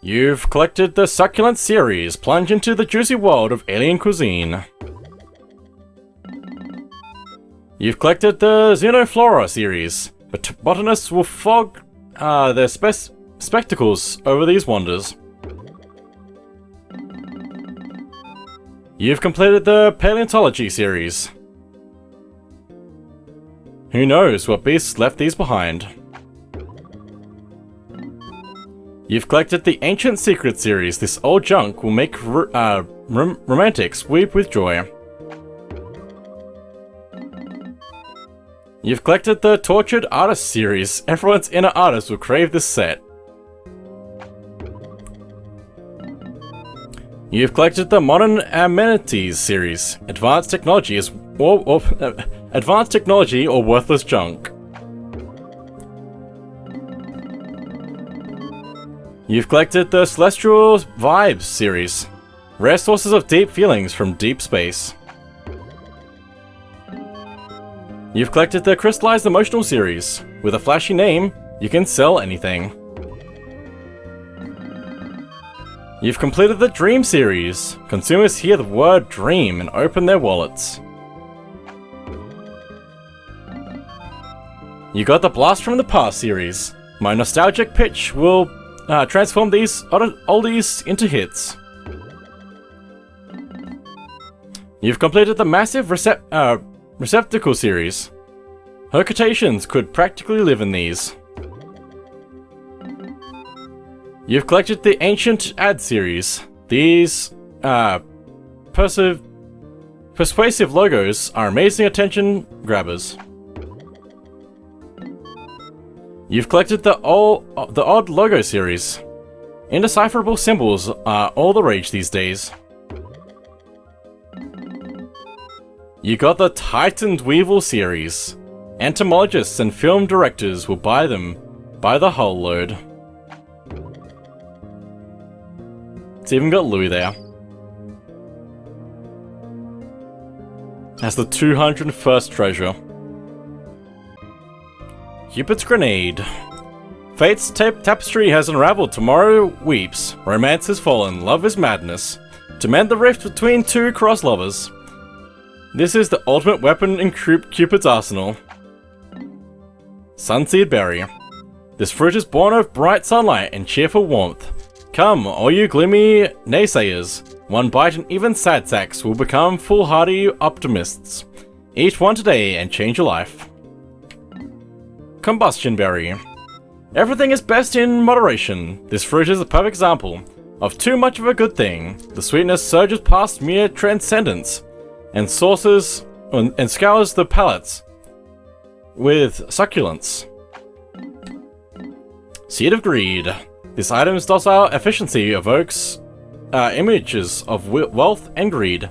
You've collected the Succulent series. Plunge into the juicy world of alien cuisine. You've collected the Xenoflora series, but botanists will fog their spectacles over these wonders. You've completed the Paleontology series. Who knows what beasts left these behind? You've collected the Ancient Secret series. This old junk will make romantics weep with joy. You've collected the Tortured Artist series. Everyone's inner artist will crave this set. You've collected the Modern Amenities series. Advanced technology or worthless junk. You've collected the Celestial Vibes series. Rare sources of deep feelings from deep space. You've collected the Crystallized Emotional series. With a flashy name, you can sell anything. You've completed the Dream series. Consumers hear the word dream and open their wallets. You got the Blast from the Past series. My nostalgic pitch will transform these oldies into hits. You've completed the massive Receptacle series. Hercutations could practically live in these. You've collected the Ancient Ad series. These persuasive logos are amazing attention grabbers. You've collected the Odd Logo series. Indecipherable symbols are all the rage these days. You got the Titaned Weevil series. Entomologists and film directors will buy them by the whole load. It's even got Louie there. As the 201st treasure. Cupid's Grenade. Fate's tapestry has unraveled, tomorrow weeps. Romance has fallen, love is madness. To mend the rift between two cross lovers. This is the ultimate weapon in Cupid's arsenal. Sunseed Berry. This fruit is born of bright sunlight and cheerful warmth. Come, all you gloomy naysayers. One bite and even sad sacks will become foolhardy optimists. Eat one today and change your life. Combustion Berry. Everything is best in moderation. This fruit is a perfect example of too much of a good thing. The sweetness surges past mere transcendence and scours the palates with succulence. Seed of Greed. This item's docile efficiency evokes images of wealth and greed.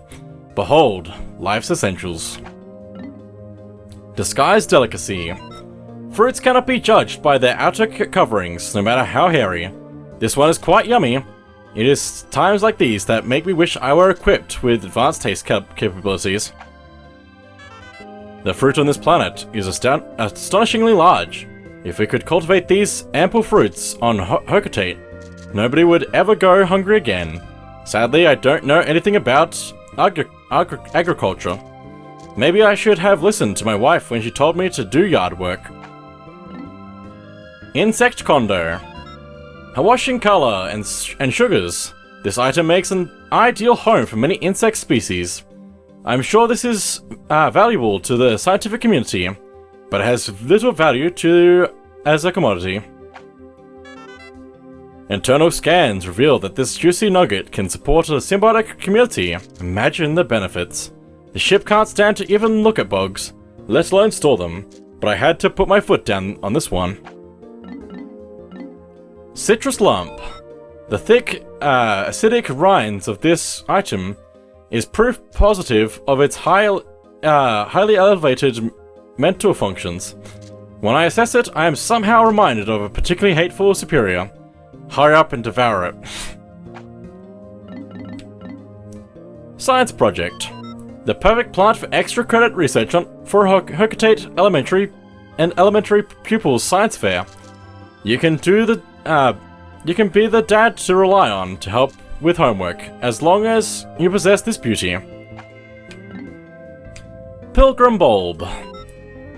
Behold, life's essentials. Disguised Delicacy. Fruits cannot be judged by their outer coverings, no matter how hairy. This one is quite yummy. It is times like these that make me wish I were equipped with advanced taste capabilities. The fruit on this planet is astonishingly large. If we could cultivate these ample fruits on Hercutate, nobody would ever go hungry again. Sadly, I don't know anything about agriculture. Maybe I should have listened to my wife when she told me to do yard work. Insect Condo. A washing color and sugars. This item makes an ideal home for many insect species. I'm sure this is valuable to the scientific community, but it has little value as a commodity. Internal scans reveal that this juicy nugget can support a symbiotic community. Imagine the benefits. The ship can't stand to even look at bugs, let alone store them, but I had to put my foot down on this one. Citrus Lump. The thick, acidic rinds of this item is proof positive of its highly elevated mental functions. When I assess it, I am somehow reminded of a particularly hateful superior. Hurry up and devour it. Science Project. The perfect plant for extra credit research for Hercutate Elementary pupils science fair. You can do the You can be the dad to rely on to help with homework, as long as you possess this beauty. Pilgrim Bulb.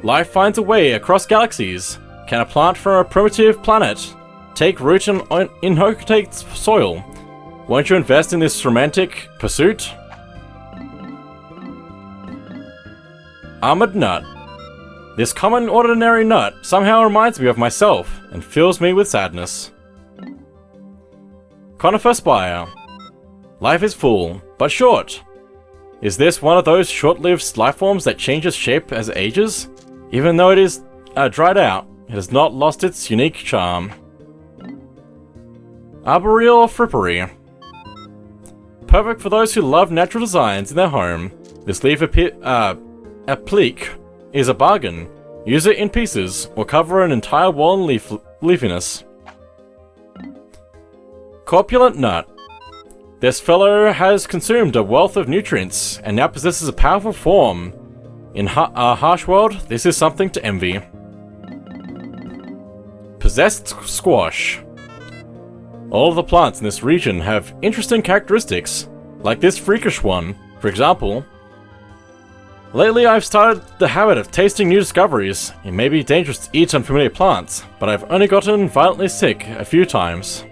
Life finds a way across galaxies. Can a plant from a primitive planet take root in Hocotate's soil? Won't you invest in this romantic pursuit? Armored Nut. This common ordinary nut somehow reminds me of myself and fills me with sadness. Conifer Spire. Life is full, but short. Is this one of those short-lived lifeforms that changes shape as it ages? Even though it is dried out, it has not lost its unique charm. Arboreal Frippery. Perfect for those who love natural designs in their home. This leaf applique is a bargain. Use it in pieces, or cover an entire wall in leafiness. Corpulent Nut. This fellow has consumed a wealth of nutrients, and now possesses a powerful form. In our harsh world, this is something to envy. Possessed Squash. All of the plants in this region have interesting characteristics, like this freakish one, for example. Lately I've started the habit of tasting new discoveries. It may be dangerous to eat unfamiliar plants, but I've only gotten violently sick a few times.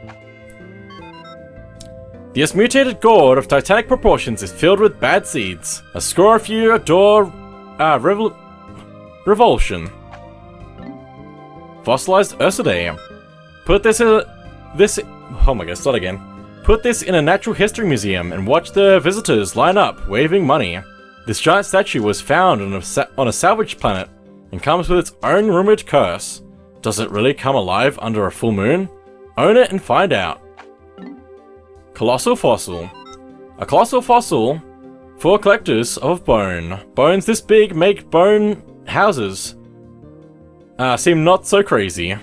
This mutated gourd of titanic proportions is filled with bad seeds. A score of you adore revulsion. Fossilized Ursidae. Put this in a natural history museum and watch the visitors line up, waving money. This giant statue was found on a salvage planet and comes with its own rumored curse. Does it really come alive under a full moon? Own it and find out. Colossal Fossil. A colossal fossil for collectors of bone. Bones this big make bone houses seem not so crazy.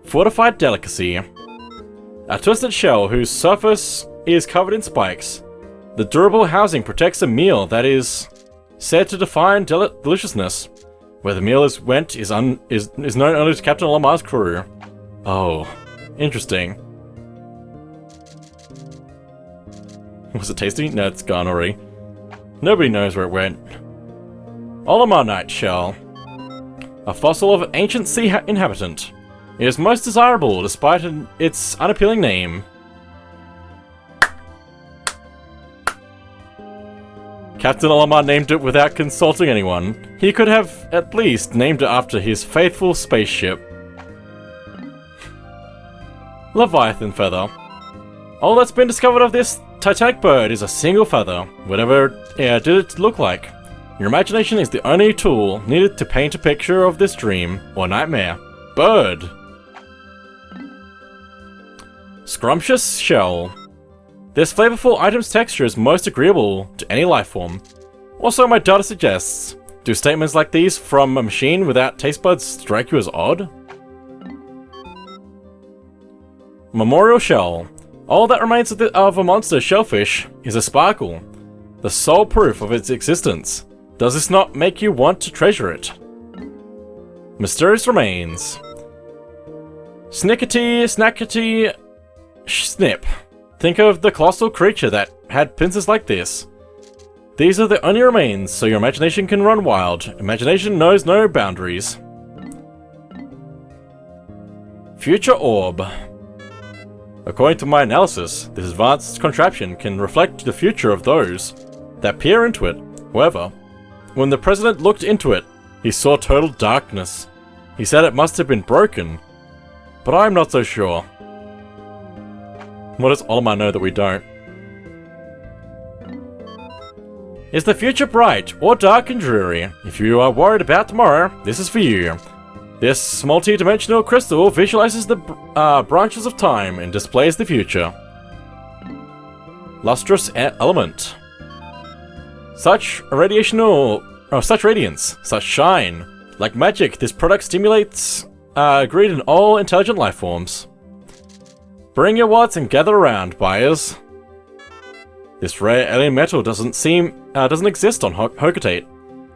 Fortified Delicacy. A twisted shell whose surface is covered in spikes. The durable housing protects a meal that is said to define deliciousness. Where the meal went is known only to Captain Lamar's crew. Oh, interesting. Was it tasty? No, it's gone already. Nobody knows where it went. Olimar Night Shell. A fossil of an ancient sea inhabitant. It is most desirable despite its unappealing name. Captain Olimar named it without consulting anyone. He could have at least named it after his faithful spaceship. Leviathan Feather. All that's been discovered of this titanic bird is a single feather, whatever did it look like. Your imagination is the only tool needed to paint a picture of this dream or nightmare. Bird. Scrumptious Shell. This flavorful item's texture is most agreeable to any lifeform. Also, my data suggests, do statements like these from a machine without taste buds strike you as odd? Memorial Shell. All that remains of a monster shellfish is a sparkle, the sole proof of its existence. Does this not make you want to treasure it? Mysterious Remains. Snickety, snackety, snip. Think of the colossal creature that had pincers like this. These are the only remains, so your imagination can run wild. Imagination knows no boundaries. Future Orb. According to my analysis, this advanced contraption can reflect the future of those that peer into it. However, when the president looked into it, he saw total darkness. He said it must have been broken, but I'm not so sure. What does Olimar know that we don't? Is the future bright or dark and dreary? If you are worried about tomorrow, this is for you. This multi-dimensional crystal visualizes the branches of time and displays the future. Lustrous Element. Such radiance, such shine. Like magic, this product stimulates greed in all intelligent life forms. Bring your wallets and gather around, buyers. This rare alien metal doesn't exist on Hocotate.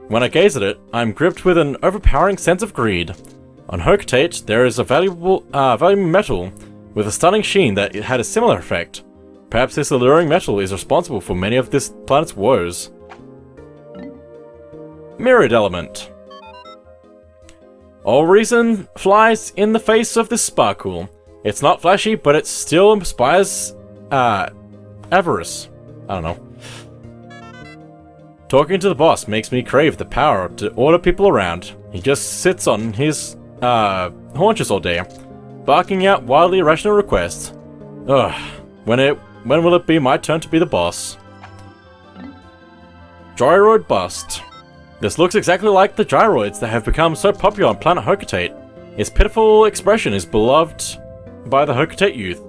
When I gaze at it, I'm gripped with an overpowering sense of greed. On Hocotate, there is a valuable metal with a stunning sheen that it had a similar effect. Perhaps this alluring metal is responsible for many of this planet's woes. Mirrored element. All reason flies in the face of this sparkle. It's not flashy, but it still inspires avarice. I don't know. Talking to the boss makes me crave the power to order people around. He just sits on his haunches all day, barking out wildly irrational requests. Ugh. When will it be my turn to be the boss? Gyroid bust. This looks exactly like the gyroids that have become so popular on planet Hocotate. Its pitiful expression is beloved by the Hocotate youth.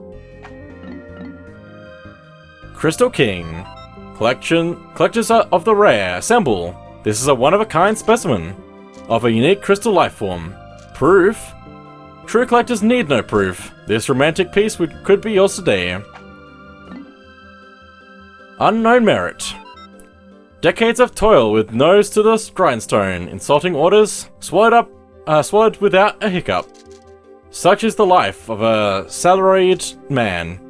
Crystal King. Collectors of the rare, assemble. This is a one-of-a-kind specimen of a unique crystal lifeform. Proof? True collectors need no proof. This romantic piece could be yours today. Unknown merit. Decades of toil with nose to the grindstone, insulting orders, swallowed without a hiccup. Such is the life of a salaried man.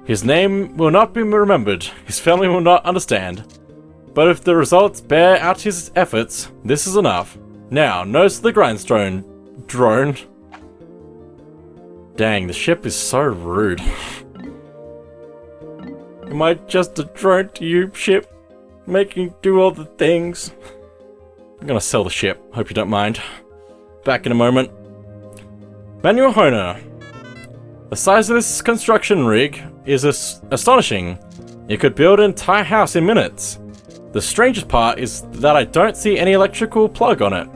His name will not be remembered, his family will not understand. But if the results bear out his efforts, this is enough. Now, nose to the grindstone, drone. Dang, the ship is so rude. Am I just a drone to you, ship? Making you do all the things? I'm gonna sell the ship, hope you don't mind. Back in a moment. Manual Honer. The size of this construction rig is astonishing. It could build an entire house in minutes. The strangest part is that I don't see any electrical plug on it.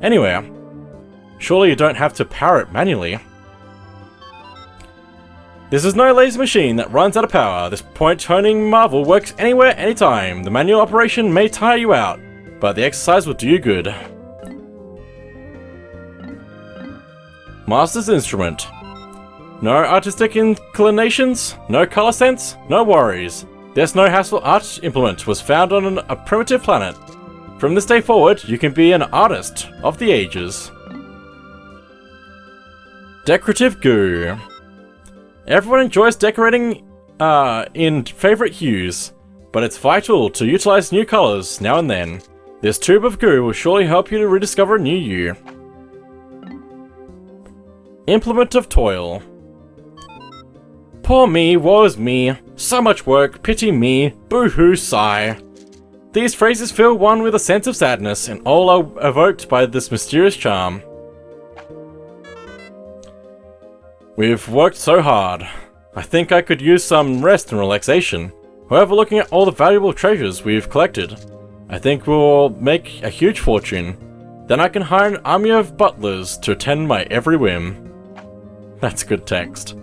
Anyway, surely you don't have to power it manually. This is no lazy machine that runs out of power. This point-honing marvel works anywhere, anytime. The manual operation may tire you out, but the exercise will do you good. Master's Instrument. No artistic inclinations, no color sense, no worries. This no-hassle art implement was found on a primitive planet. From this day forward, you can be an artist of the ages. Decorative goo. Everyone enjoys decorating in favorite hues, but it's vital to utilize new colors now and then. This tube of goo will surely help you to rediscover a new you. Implement of toil. Poor me, woe is me, so much work, pity me, boo-hoo, sigh. These phrases fill one with a sense of sadness, and all are evoked by this mysterious charm. We've worked so hard. I think I could use some rest and relaxation. However, looking at all the valuable treasures we've collected, I think we'll make a huge fortune. Then I can hire an army of butlers to attend my every whim. That's good text.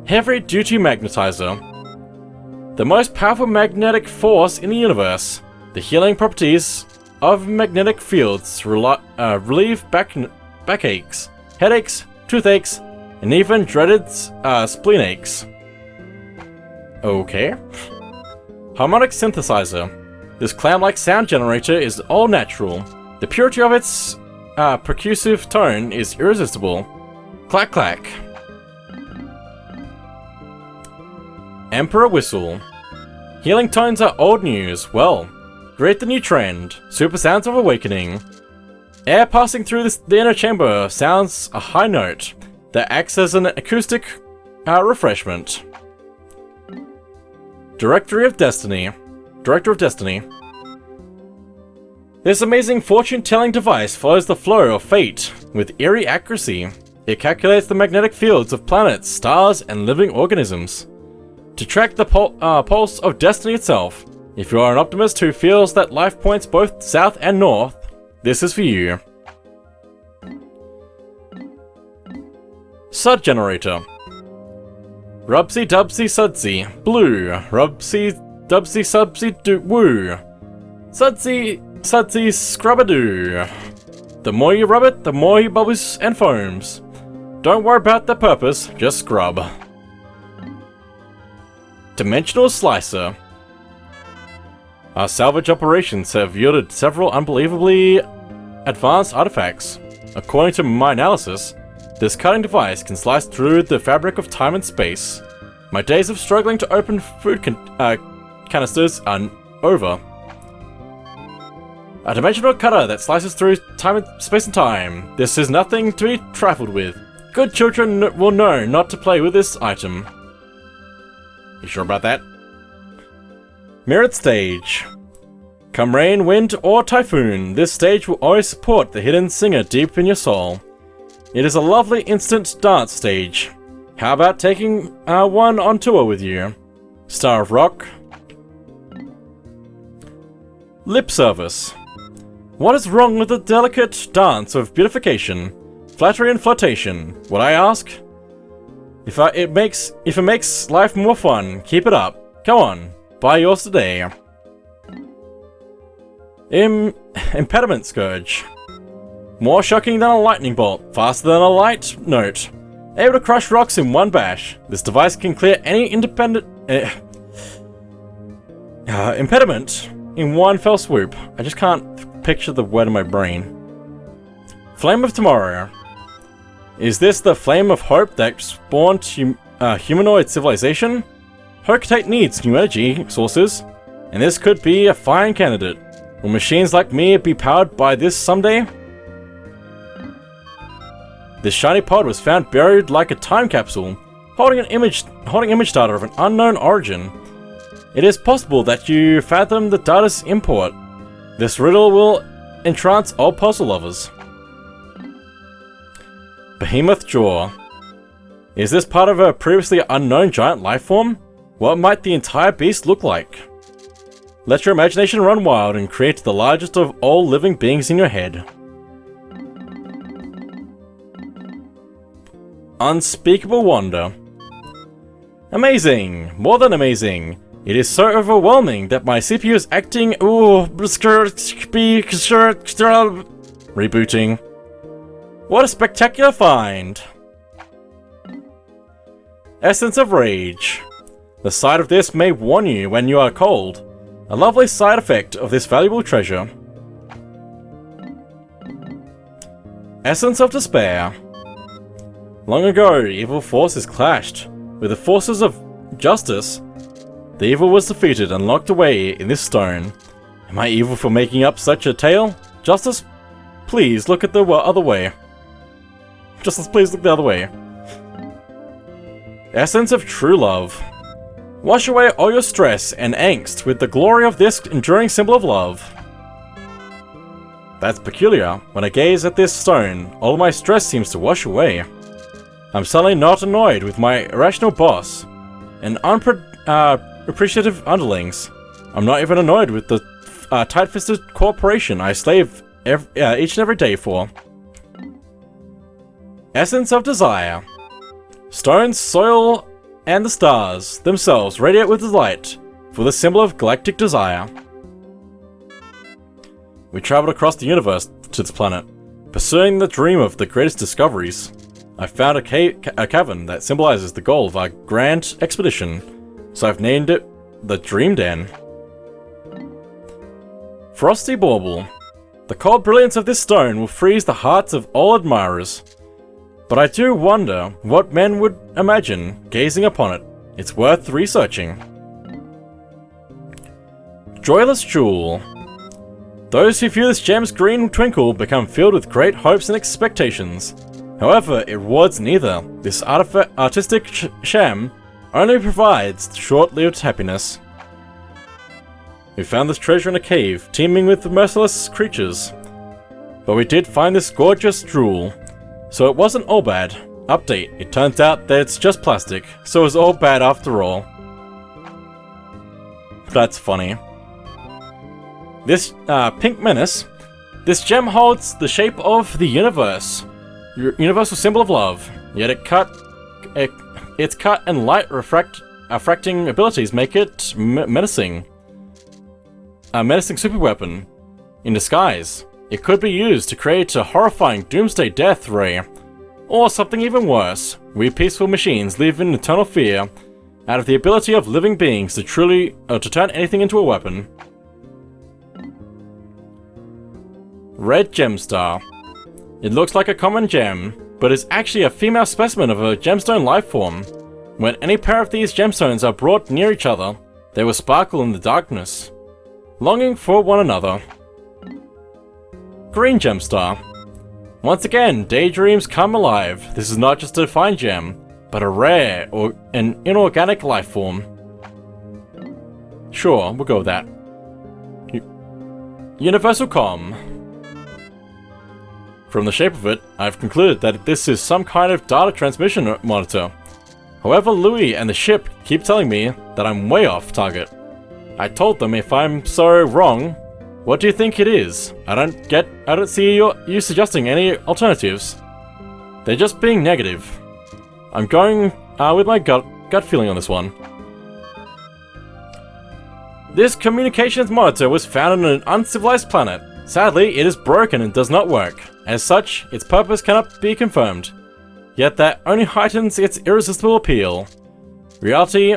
Heavy Duty Magnetizer. The most powerful magnetic force in the universe. The healing properties of magnetic fields relieve backaches, headaches, toothaches, and even dreaded spleen aches. Okay. Harmonic Synthesizer. This clam-like sound generator is all natural. The purity of its percussive tone is irresistible. Clack clack. Emperor Whistle. Healing tones are old news. Well, great the new trend. Super sounds of awakening. Air passing through the inner chamber sounds a high note that acts as an acoustic refreshment. Director of Destiny. This amazing fortune-telling device follows the flow of fate with eerie accuracy. It calculates the magnetic fields of planets, stars, and living organisms to track the pulse of destiny itself. If you are an optimist who feels that life points both south and north, this is for you. Sud Generator. Rubsy dubsy sudsy, blue. Rubsy dubsy subsy do woo. Sudsy sudsy scrubadoo. The more you rub it, the more he bubbles and foams. Don't worry about the purpose, just scrub. Dimensional Slicer. Our salvage operations have yielded several unbelievably advanced artifacts. According to my analysis, this cutting device can slice through the fabric of time and space. My days of struggling to open food canisters are over. A dimensional cutter that slices through space and time. This is nothing to be trifled with. Good children will know not to play with this item. You sure about that? Mirrored stage. Come rain, wind, or typhoon, this stage will always support the hidden singer deep in your soul. It is a lovely instant dance stage. How about taking one on tour with you? Star of Rock. Lip service. What is wrong with the delicate dance of beautification, flattery and flirtation? What I ask? If it makes life more fun, keep it up. Come on, buy yours today. Impediment Scourge. More shocking than a lightning bolt, faster than a light note. Able to crush rocks in one bash. This device can clear any impediment in one fell swoop. I just can't picture the word in my brain. Flame of Tomorrow. Is this the flame of hope that spawned humanoid civilization? Hokutate needs new energy sources, and this could be a fine candidate. Will machines like me be powered by this someday? This shiny pod was found buried like a time capsule, holding image data of an unknown origin. It is possible that you fathom the data's import. This riddle will entrance all puzzle lovers. Behemoth Jaw. Is this part of a previously unknown giant lifeform? What might the entire beast look like? Let your imagination run wild and create the largest of all living beings in your head. Unspeakable Wonder. Amazing! More than amazing! It is so overwhelming that my CPU is acting. Rebooting. What a spectacular find! Essence of Rage. The sight of this may warn you when you are cold. A lovely side effect of this valuable treasure. Essence of Despair. Long ago, evil forces clashed. With the forces of justice, the evil was defeated and locked away in this stone. Am I evil for making up such a tale? Justice, please look at the other way. Justice, please look the other way. Essence of True Love. Wash away all your stress and angst with the glory of this enduring symbol of love. That's peculiar. When I gaze at this stone, all of my stress seems to wash away. I'm suddenly not annoyed with my irrational boss and unappreciative underlings. I'm not even annoyed with the tight-fisted corporation I slave each and every day for. Essence of Desire. Stone, soil, and the stars themselves radiate with delight for the symbol of galactic desire. We traveled across the universe to this planet, pursuing the dream of the greatest discoveries. I found a cavern that symbolizes the goal of our grand expedition, so I've named it the Dream Den. Frosty Bauble. The cold brilliance of this stone will freeze the hearts of all admirers. But I do wonder what men would imagine gazing upon it. It's worth researching. Joyless Jewel. Those who view this gem's green twinkle become filled with great hopes and expectations. However, it rewards neither. This artistic sham only provides short-lived happiness. We found this treasure in a cave, teeming with merciless creatures. But we did find this gorgeous jewel. So it wasn't all bad. Update, it turns out that it's just plastic, so it's all bad after all. That's funny. This pink menace. This gem holds the shape of the universe. Universal symbol of love. Yet its cut and light refracting abilities make it menacing. A menacing superweapon in disguise. It could be used to create a horrifying doomsday death ray. Or something even worse. We peaceful machines live in eternal fear out of the ability of living beings to to turn anything into a weapon. Red Gemstar. It looks like a common gem, but is actually a female specimen of a gemstone life form. When any pair of these gemstones are brought near each other, they will sparkle in the darkness, longing for one another. Green Gemstar. Once again, daydreams come alive. This is not just a fine gem, but a rare or an inorganic life form. Sure, we'll go with that. Universal Com. From the shape of it, I've concluded that this is some kind of data transmission monitor. However, Louie and the ship keep telling me that I'm way off target. I told them if I'm so wrong, what do you think it is? I don't see you suggesting any alternatives. They're just being negative. I'm going with my gut feeling on this one. This communications monitor was found on an uncivilized planet. Sadly, it is broken and does not work. As such, its purpose cannot be confirmed. Yet that only heightens its irresistible appeal. Reality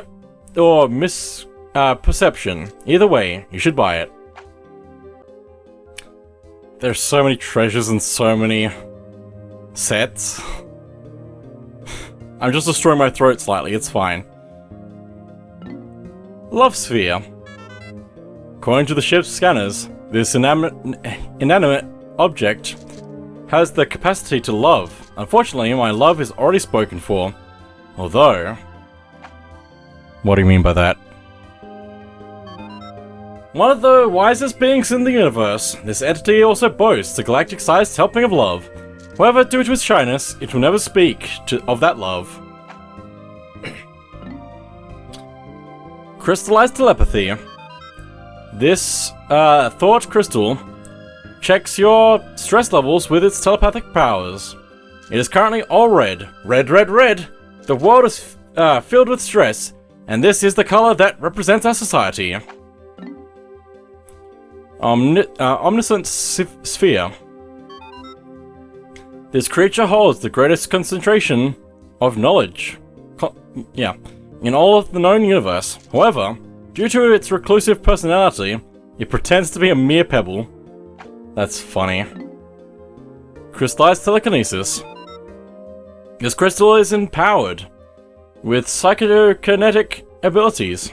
or misperception. Either way, you should buy it. There's so many treasures and so many sets. I'm just destroying my throat slightly, it's fine. Love Sphere. According to the ship's scanners, this inanimate object has the capacity to love. Unfortunately, my love is already spoken for. Although... What do you mean by that? One of the wisest beings in the universe, this entity also boasts a galactic-sized helping of love. However, due to its shyness, it will never speak of that love. Crystallized Telepathy. This thought crystal checks your stress levels with its telepathic powers. It is currently all red. Red, red, red! The world is filled with stress, and this is the color that represents our society. Omniscient Sphere. This creature holds the greatest concentration of knowledge in all of the known universe. However, due to its reclusive personality, it pretends to be a mere pebble. That's funny. Crystallized Telekinesis. This crystal is empowered with psychokinetic abilities.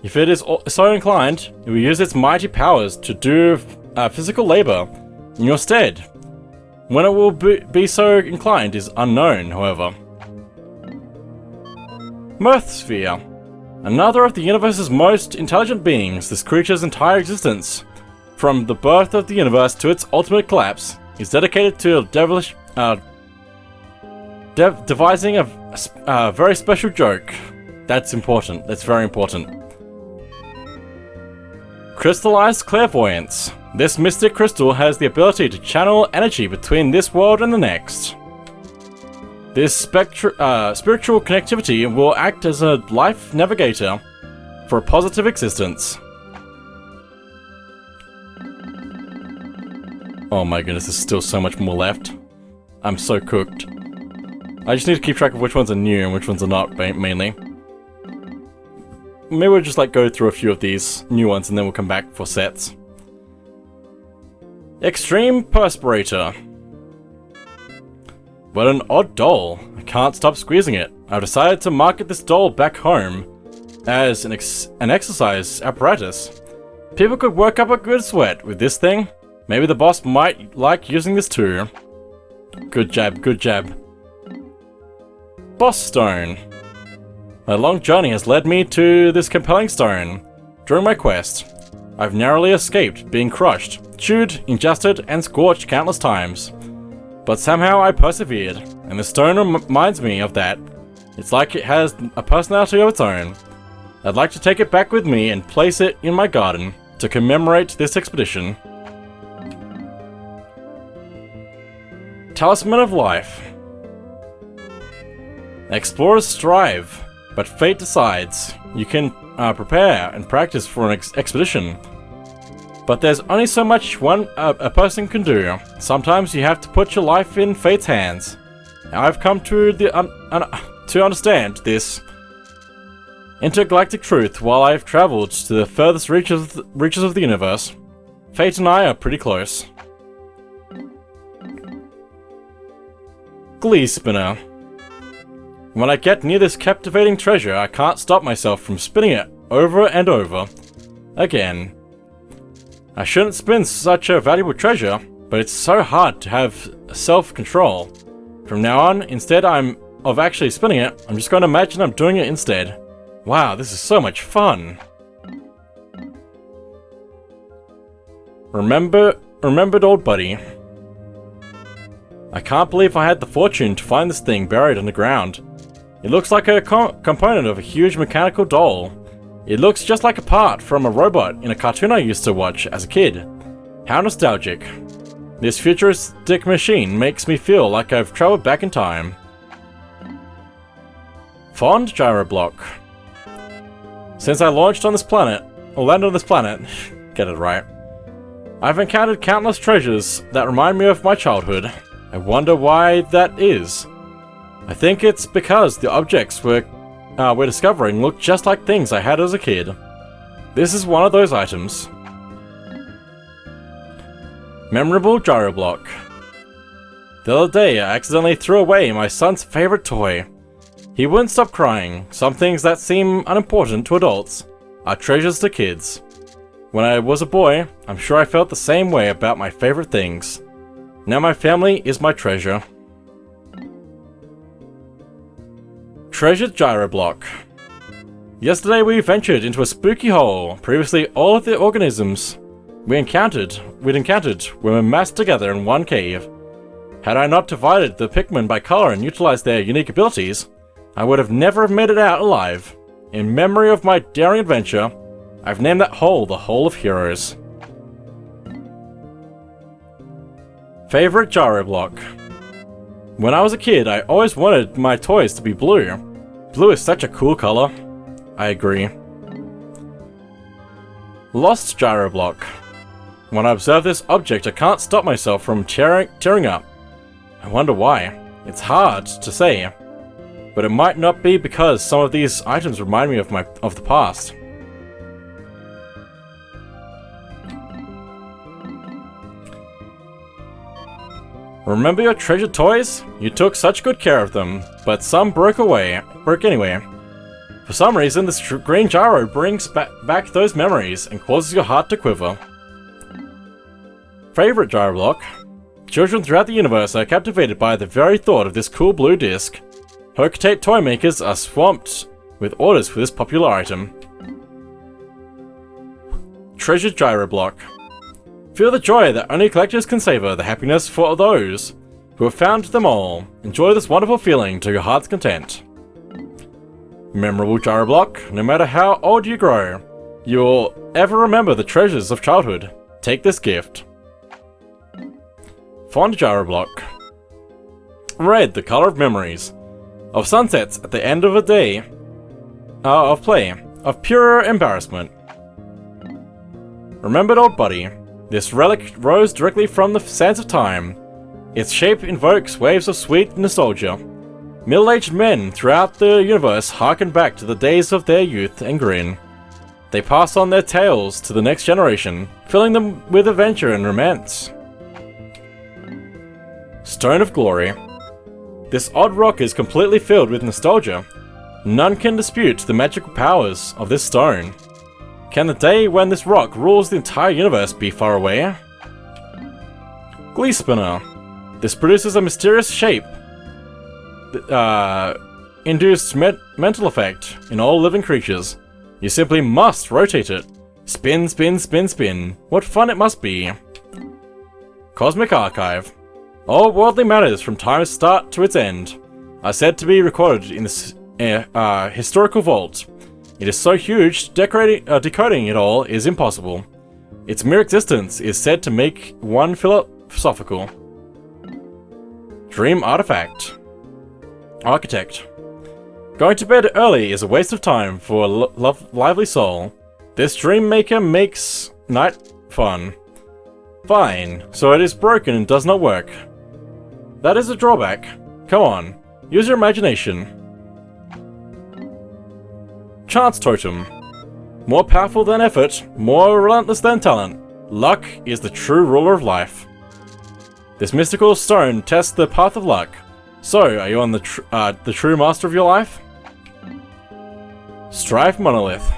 If it is so inclined, it will use its mighty powers to do physical labor in your stead. When it will be so inclined is unknown, however. Mirth Sphere. Another of the universe's most intelligent beings, this creature's entire existence, from the birth of the universe to its ultimate collapse, is dedicated to devising a very special joke. That's important. That's very important. Crystallized Clairvoyance. This mystic crystal has the ability to channel energy between this world and the next. This spiritual connectivity will act as a life navigator for a positive existence. Oh my goodness, there's still so much more left. I'm so cooked. I just need to keep track of which ones are new and which ones are not, mainly. Maybe we'll just go through a few of these new ones and then we'll come back for sets. Extreme Perspirator. What an odd doll. I can't stop squeezing it. I've decided to market this doll back home as an exercise apparatus. People could work up a good sweat with this thing. Maybe the boss might like using this too. Good jab, good jab. Boss Stone. My long journey has led me to this compelling stone. During my quest, I've narrowly escaped being crushed, chewed, ingested, and scorched countless times. But somehow I persevered, and the stone reminds me of that. It's like it has a personality of its own. I'd like to take it back with me and place it in my garden to commemorate this expedition. Talisman of Life. Explorers strive, but fate decides. You can prepare and practice for an expedition, but there's only so much a person can do. Sometimes you have to put your life in fate's hands. I've come to to understand this intergalactic truth while I've traveled to the furthest reaches of the universe. Fate and I are pretty close. Glee spinner. When I get near this captivating treasure, I can't stop myself from spinning it over and over again. I shouldn't spin such a valuable treasure, but it's so hard to have self-control. From now on, instead of actually spinning it, I'm just going to imagine I'm doing it instead. Wow, this is so much fun. Remembered old buddy. I can't believe I had the fortune to find this thing buried underground. It looks like a component of a huge mechanical doll. It looks just like a part from a robot in a cartoon I used to watch as a kid. How nostalgic. This futuristic machine makes me feel like I've traveled back in time. Fond gyro block. Since I launched on this planet, or landed on this planet, get it right, I've encountered countless treasures that remind me of my childhood. I wonder why that is. I think it's because the objects we're discovering look just like things I had as a kid. This is one of those items. Memorable gyro block. The other day, I accidentally threw away my son's favorite toy. He wouldn't stop crying. Some things that seem unimportant to adults are treasures to kids. When I was a boy, I'm sure I felt the same way about my favorite things. Now my family is my treasure. Treasured gyro block. Yesterday we ventured into a spooky hole. Previously, all of the organisms we'd encountered were massed together in one cave. Had I not divided the Pikmin by color and utilized their unique abilities, I would have never made it out alive. In memory of my daring adventure, I've named that hole the Hole of Heroes. Favorite gyro block. When I was a kid, I always wanted my toys to be blue. Blue is such a cool color. I agree. Lost gyro block. When I observe this object, I can't stop myself from tearing up. I wonder why. It's hard to say, but it might not be because some of these items remind me of the past. Remember your treasured toys? You took such good care of them, but some broke anyway. For some reason, this green gyro brings back those memories and causes your heart to quiver. Favorite gyro block? Children throughout the universe are captivated by the very thought of this cool blue disc. Hocotate toy makers are swamped with orders for this popular item. Treasured gyro block. Feel the joy that only collectors can savor, the happiness for those who have found them all. Enjoy this wonderful feeling to your heart's content. Memorable gyro block. No matter how old you grow, you'll ever remember the treasures of childhood. Take this gift. Fond gyro block. Red, the color of memories. Of sunsets at the end of a day of play. Of pure embarrassment. Remembered old buddy. This relic rose directly from the sands of time. Its shape invokes waves of sweet nostalgia. Middle-aged men throughout the universe harken back to the days of their youth and grin. They pass on their tales to the next generation, filling them with adventure and romance. Stone of Glory. This odd rock is completely filled with nostalgia. None can dispute the magical powers of this stone. Can the day when this rock rules the entire universe be far away? Glee spinner. This produces a mysterious shape. Induced mental effect in all living creatures. You simply must rotate it. Spin, spin, spin, spin. What fun it must be. Cosmic Archive. All worldly matters from time's start to its end are said to be recorded in this historical vault. It is so huge, decoding it all is impossible. Its mere existence is said to make one philosophical. Dream Artifact. Architect. Going to bed early is a waste of time for a lively soul. This dream maker makes night fun. Fine, so it is broken and does not work. That is a drawback. Come on, use your imagination. Chance Totem. More powerful than effort, more relentless than talent. Luck is the true ruler of life. This mystical stone tests the path of luck. So, are you on the true master of your life? Strife Monolith.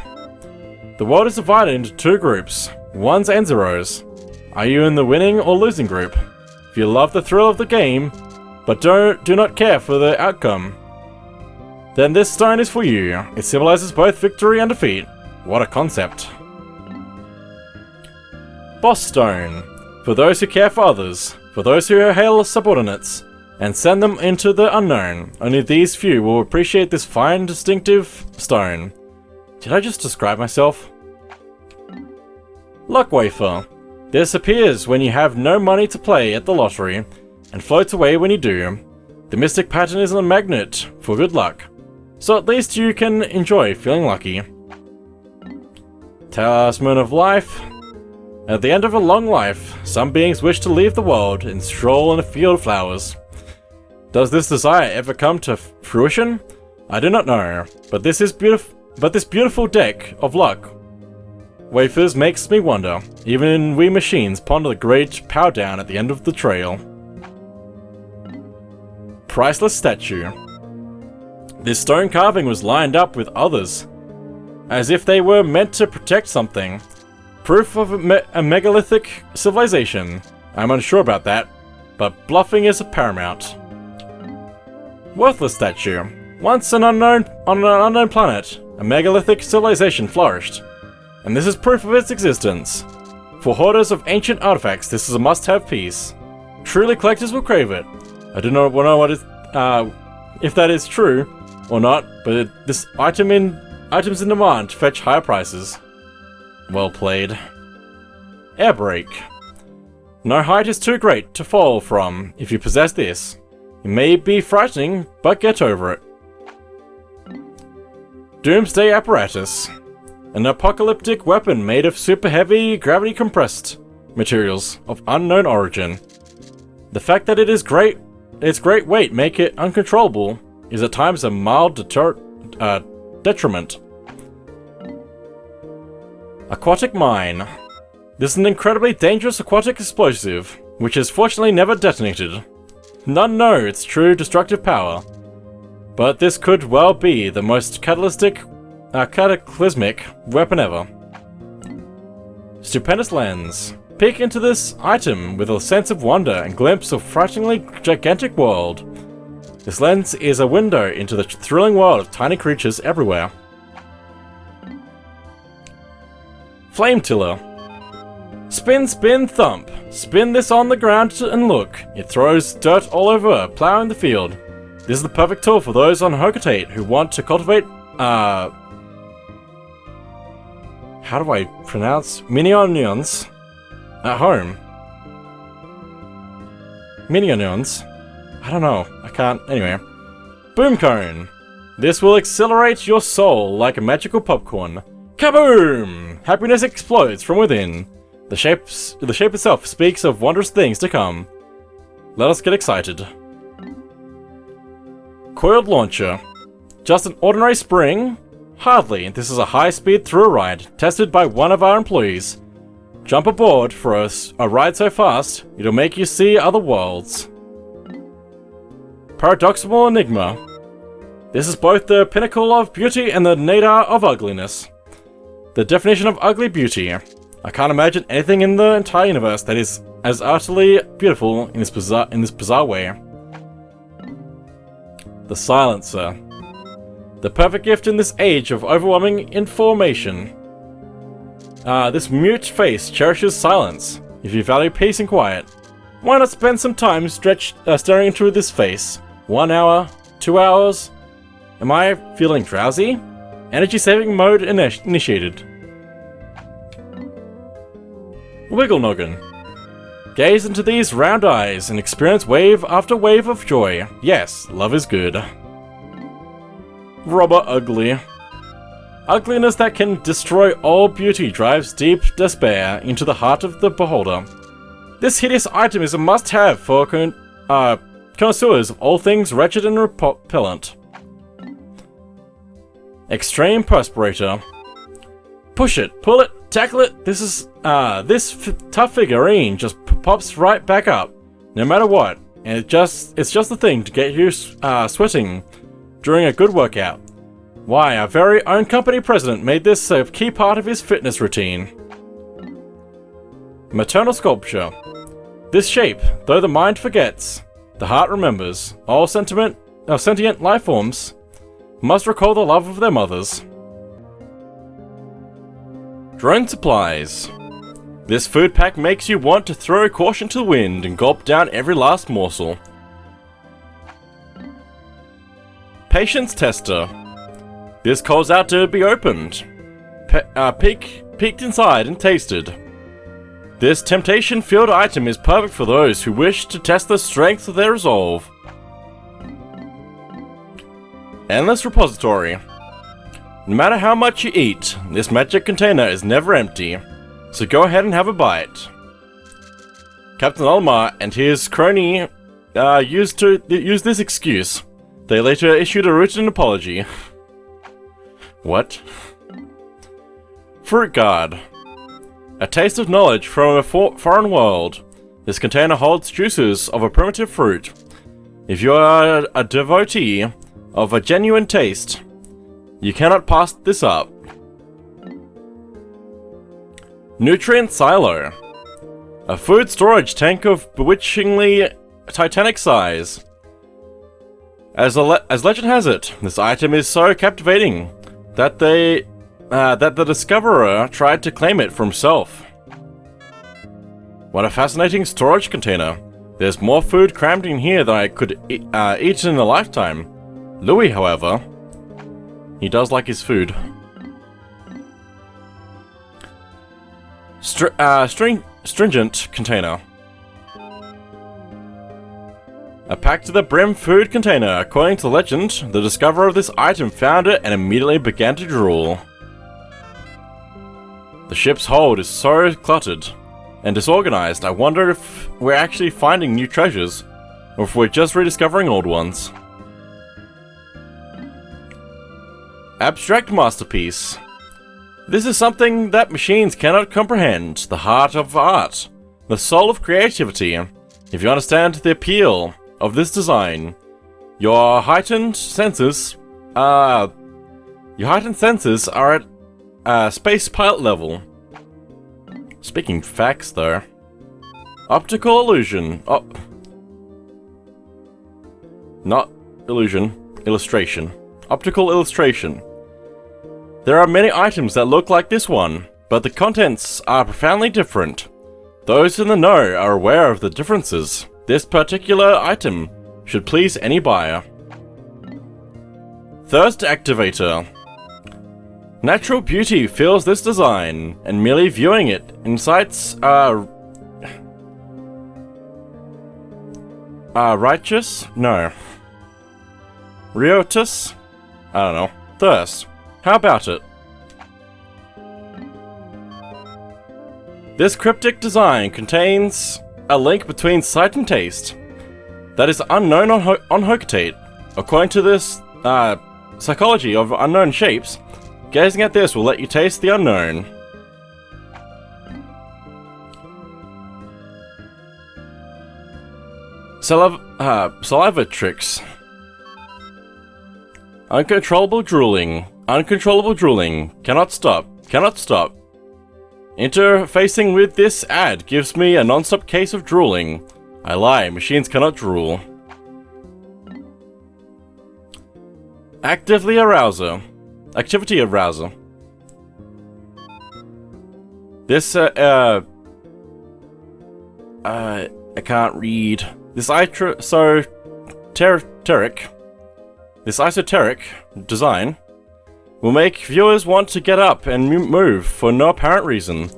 The world is divided into two groups, ones and zeros. Are you in the winning or losing group? If you love the thrill of the game, but do not care for the outcome, then this stone is for you. It symbolizes both victory and defeat. What a concept. Boss Stone. For those who care for others, for those who hail subordinates, and send them into the unknown. Only these few will appreciate this fine, distinctive stone. Did I just describe myself? Luck Wafer. This appears when you have no money to play at the lottery, and floats away when you do. The mystic pattern is a magnet for good luck, so at least you can enjoy feeling lucky. Talisman of Life. At the end of a long life, some beings wish to leave the world and stroll in a field of flowers. Does this desire ever come to fruition? I do not know, but this beautiful deck of luck wafers makes me wonder. Even we machines ponder the great power down at the end of the trail. Priceless statue. This stone carving was lined up with others, as if they were meant to protect something. Proof of a megalithic civilization. I'm unsure about that, but bluffing is paramount. Worthless statue. Once on an unknown planet, a megalithic civilization flourished, and this is proof of its existence. For hoarders of ancient artifacts, this is a must-have piece. Truly collectors will crave it. I do not know what is, if that is true or not, but this items in demand fetch higher prices. Well played. Air Brake. No height is too great to fall from if you possess this. It may be frightening, but get over it. Doomsday Apparatus. An apocalyptic weapon made of super heavy, gravity compressed materials of unknown origin. The fact that its great weight make it uncontrollable is at times a mild detriment. Aquatic Mine. This is an incredibly dangerous aquatic explosive, which is fortunately never detonated. None know its true destructive power, but this could well be the most cataclysmic weapon ever. Stupendous Lens. Peek into this item with a sense of wonder and glimpse of frighteningly gigantic world. This lens is a window into the thrilling world of tiny creatures everywhere. Flame Tiller. Spin, spin, thump. Spin this on the ground and look. It throws dirt all over, plowing the field. This is the perfect tool for those on Hocotate who want to cultivate, how do I pronounce? Mini onions at home. Mini onions? I don't know. I can't. Anyway. Boom Cone. This will accelerate your soul like a magical popcorn. Kaboom! Happiness explodes from within. The shape itself speaks of wondrous things to come. Let us get excited. Coiled Launcher. Just an ordinary spring? Hardly. This is a high-speed thrill ride, tested by one of our employees. Jump aboard for a ride so fast, it'll make you see other worlds. Paradoxical Enigma. This is both the pinnacle of beauty and the nadir of ugliness. The definition of ugly beauty. I can't imagine anything in the entire universe that is as utterly beautiful in this bizarre way. The Silencer. The perfect gift in this age of overwhelming information. This mute face cherishes silence. If you value peace and quiet, why not spend some time staring into this face? 1 hour? 2 hours? Am I feeling drowsy? Energy saving mode initiated. Wiggle Noggin. Gaze into these round eyes and experience wave after wave of joy. Yes, love is good. Robber Ugly. Ugliness that can destroy all beauty drives deep despair into the heart of the beholder. This hideous item is a must-have for connoisseurs of all things wretched and repellent. Extreme Perspirator. Push it, pull it, tackle it. This tough figurine just pops right back up, no matter what. and it's just the thing to get you sweating during a good workout. Why, our very own company president made this a key part of his fitness routine. Maternal sculpture. This shape, though the mind forgets, the heart remembers. All sentient life forms must recall the love of their mothers. Drone supplies. This food pack makes you want to throw caution to the wind and gulp down every last morsel. Patience tester. This calls out to be opened, peeked inside and tasted. This temptation-filled item is perfect for those who wish to test the strength of their resolve. Endless repository. No matter how much you eat, this magic container is never empty, so go ahead and have a bite. Captain Olmar and his crony used this excuse. They later issued a written apology. What? Fruit guard. A taste of knowledge from a foreign world. This container holds juices of a primitive fruit. If you are a devotee of a genuine taste, you cannot pass this up. Nutrient silo. A food storage tank of bewitchingly titanic size. As legend has it, this item is so captivating that the discoverer tried to claim it for himself. What a fascinating storage container. There's more food crammed in here than I could eat in a lifetime. Louie, however, he does like his food. Stringent container. A packed to the brim food container. According to legend, the discoverer of this item found it and immediately began to drool. The ship's hold is so cluttered and disorganized, I wonder if we're actually finding new treasures, or if we're just rediscovering old ones. Abstract masterpiece. This is something that machines cannot comprehend, the heart of art, the soul of creativity. If you understand the appeal of this design, your heightened senses are at space pilot level. Speaking facts, though. Optical illusion. Not illusion. Illustration. Optical illustration. There are many items that look like this one, but the contents are profoundly different. Those in the know are aware of the differences. This particular item should please any buyer. Thirst activator. Natural beauty fills this design, and merely viewing it incites righteous? No. Riotus? I don't know. Thirst. How about it? This cryptic design contains a link between sight and taste that is unknown on Hocotate. According to this psychology of unknown shapes, gazing at this will let you taste the unknown. Saliva tricks. Uncontrollable drooling. Uncontrollable drooling. Cannot stop. Cannot stop. Interfacing with this ad gives me a non-stop case of drooling. I lie, machines cannot drool. Activity arouser. This, I can't read. This esoteric design will make viewers want to get up and move for no apparent reason.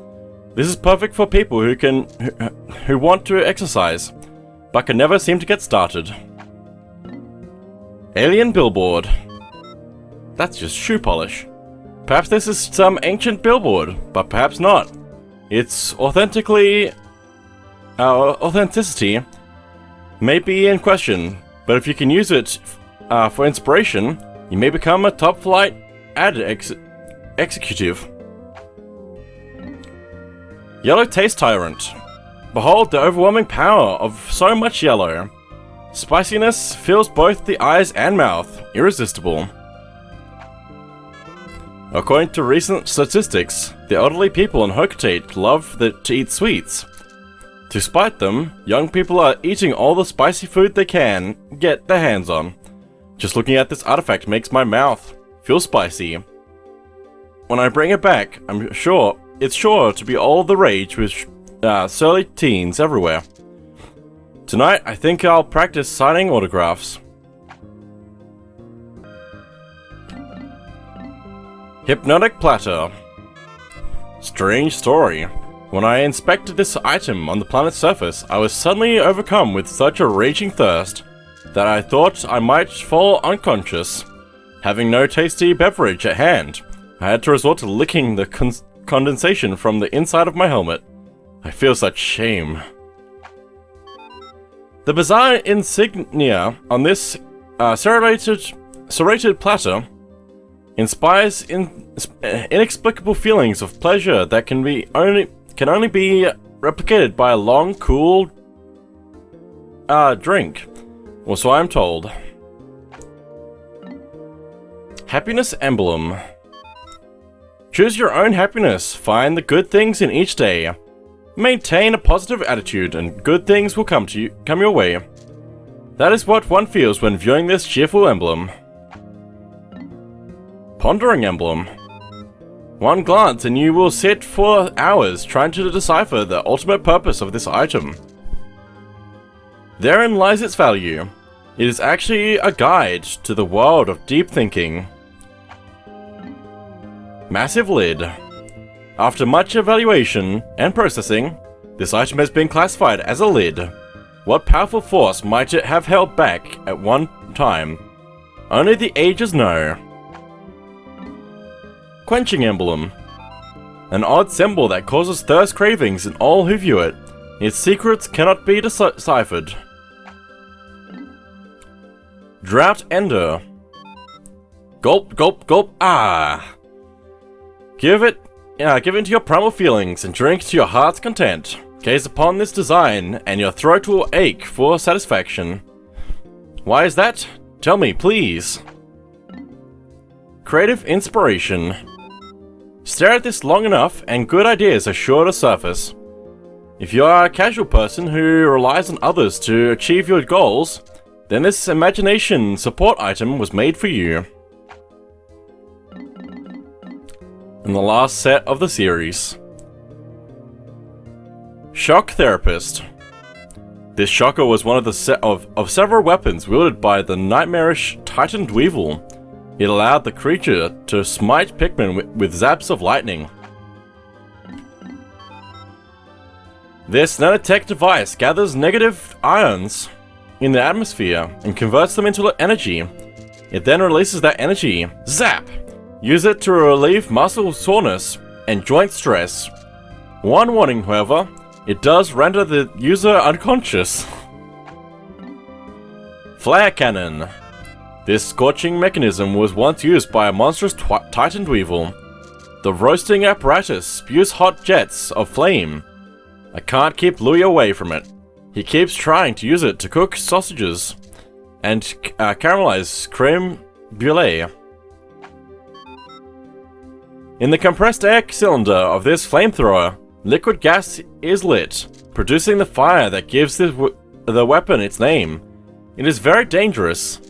This is perfect for people who want to exercise, but can never seem to get started. Alien billboard. That's just shoe polish. Perhaps this is some ancient billboard, but perhaps not. Its authenticity may be in question, but if you can use it for inspiration, you may become a top-flight ad executive. Yellow taste tyrant. Behold the overwhelming power of so much yellow. Spiciness fills both the eyes and mouth. Irresistible. According to recent statistics, the elderly people in Hocotate love to eat sweets. To spite them, young people are eating all the spicy food they can get their hands on. Just looking at this artifact makes my mouth feel spicy. When I bring it back, I'm sure it's sure to be all the rage with surly teens everywhere. Tonight, I think I'll practice signing autographs. Hypnotic platter. Strange story. When I inspected this item on the planet's surface, I was suddenly overcome with such a raging thirst that I thought I might fall unconscious. Having no tasty beverage at hand, I had to resort to licking the condensation from the inside of my helmet. I feel such shame. The bizarre insignia on this serrated platter inspires inexplicable feelings of pleasure that can only be replicated by a long, cool drink, or so I'm told. Happiness emblem. Choose your own happiness. Find the good things in each day. Maintain a positive attitude, and good things will come your way. That is what one feels when viewing this cheerful emblem. Pondering emblem. One glance and you will sit for hours trying to decipher the ultimate purpose of this item. Therein lies its value. It is actually a guide to the world of deep thinking. Massive lid. After much evaluation and processing, this item has been classified as a lid. What powerful force might it have held back at one time? Only the ages know. Quenching emblem. An odd symbol that causes thirst cravings in all who view it. Its secrets cannot be deciphered. Drought ender. Gulp, gulp, gulp, ah! Give it into your primal feelings and drink to your heart's content. Gaze upon this design and your throat will ache for satisfaction. Why is that? Tell me, please. Creative inspiration. Stare at this long enough and good ideas are sure to surface. If you are a casual person who relies on others to achieve your goals, then this imagination support item was made for you. And the last set of the series. Shock Therapist. This shocker was one of the several weapons wielded by the nightmarish Titan Dweevil. It allowed the creature to smite Pikmin with zaps of lightning. This nanotech device gathers negative ions in the atmosphere and converts them into energy. It then releases that energy. Zap! Use it to relieve muscle soreness and joint stress. One warning, however, it does render the user unconscious. Flare Cannon. This scorching mechanism was once used by a monstrous Titan Dweevil. The roasting apparatus spews hot jets of flame. I can't keep Louie away from it. He keeps trying to use it to cook sausages and caramelize creme brulee. In the compressed air cylinder of this flamethrower, liquid gas is lit, producing the fire that gives the weapon its name. It is very dangerous,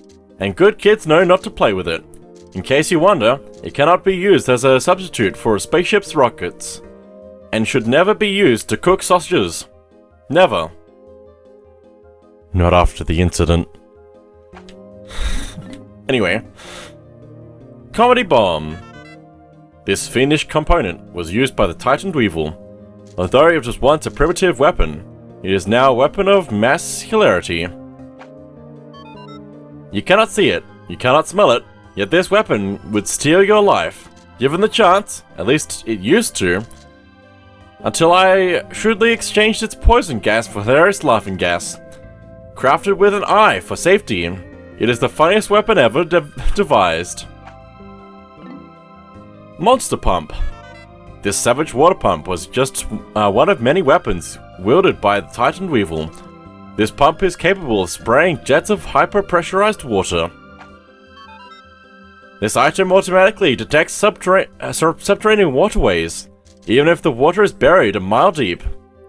and good kids know not to play with it. In case you wonder, it cannot be used as a substitute for a spaceship's rockets, and should never be used to cook sausages. Never. Not after the incident. Anyway. Comedy Bomb. This fiendish component was used by the Titan Dweevil. Although it was once a primitive weapon, it is now a weapon of mass hilarity. You cannot see it, you cannot smell it, yet this weapon would steal your life. Given the chance, at least it used to, until I shrewdly exchanged its poison gas for hilarious laughing gas. Crafted with an eye for safety, it is the funniest weapon ever devised. Monster Pump. This savage water pump was just one of many weapons wielded by the Titan Dweevil. This pump is capable of spraying jets of hyper-pressurized water. This item automatically detects subterranean waterways, even if the water is buried a mile deep.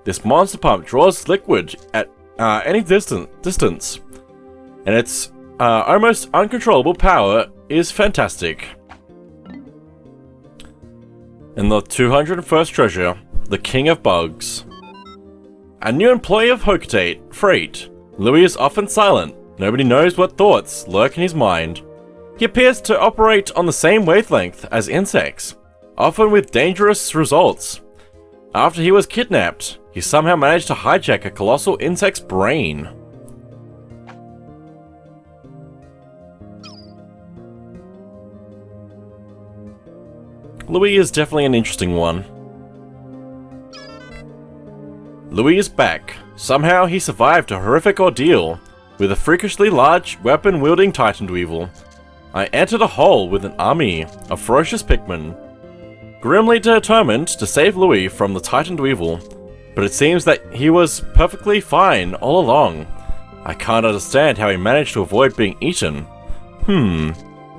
This monster pump draws liquid at any distance, and its almost uncontrollable power is fantastic. And the 201st treasure, the King of Bugs. A new employee of Hokutate, Freight. Louie is often silent. Nobody knows what thoughts lurk in his mind. He appears to operate on the same wavelength as insects, often with dangerous results. After he was kidnapped, he somehow managed to hijack a colossal insect's brain. Louie is definitely an interesting one. Louie is back. Somehow he survived a horrific ordeal with a freakishly large weapon-wielding Titan Dweevil. I entered a hole with an army of ferocious Pikmin, grimly determined to save Louie from the Titan Dweevil, but it seems that he was perfectly fine all along. I can't understand how he managed to avoid being eaten.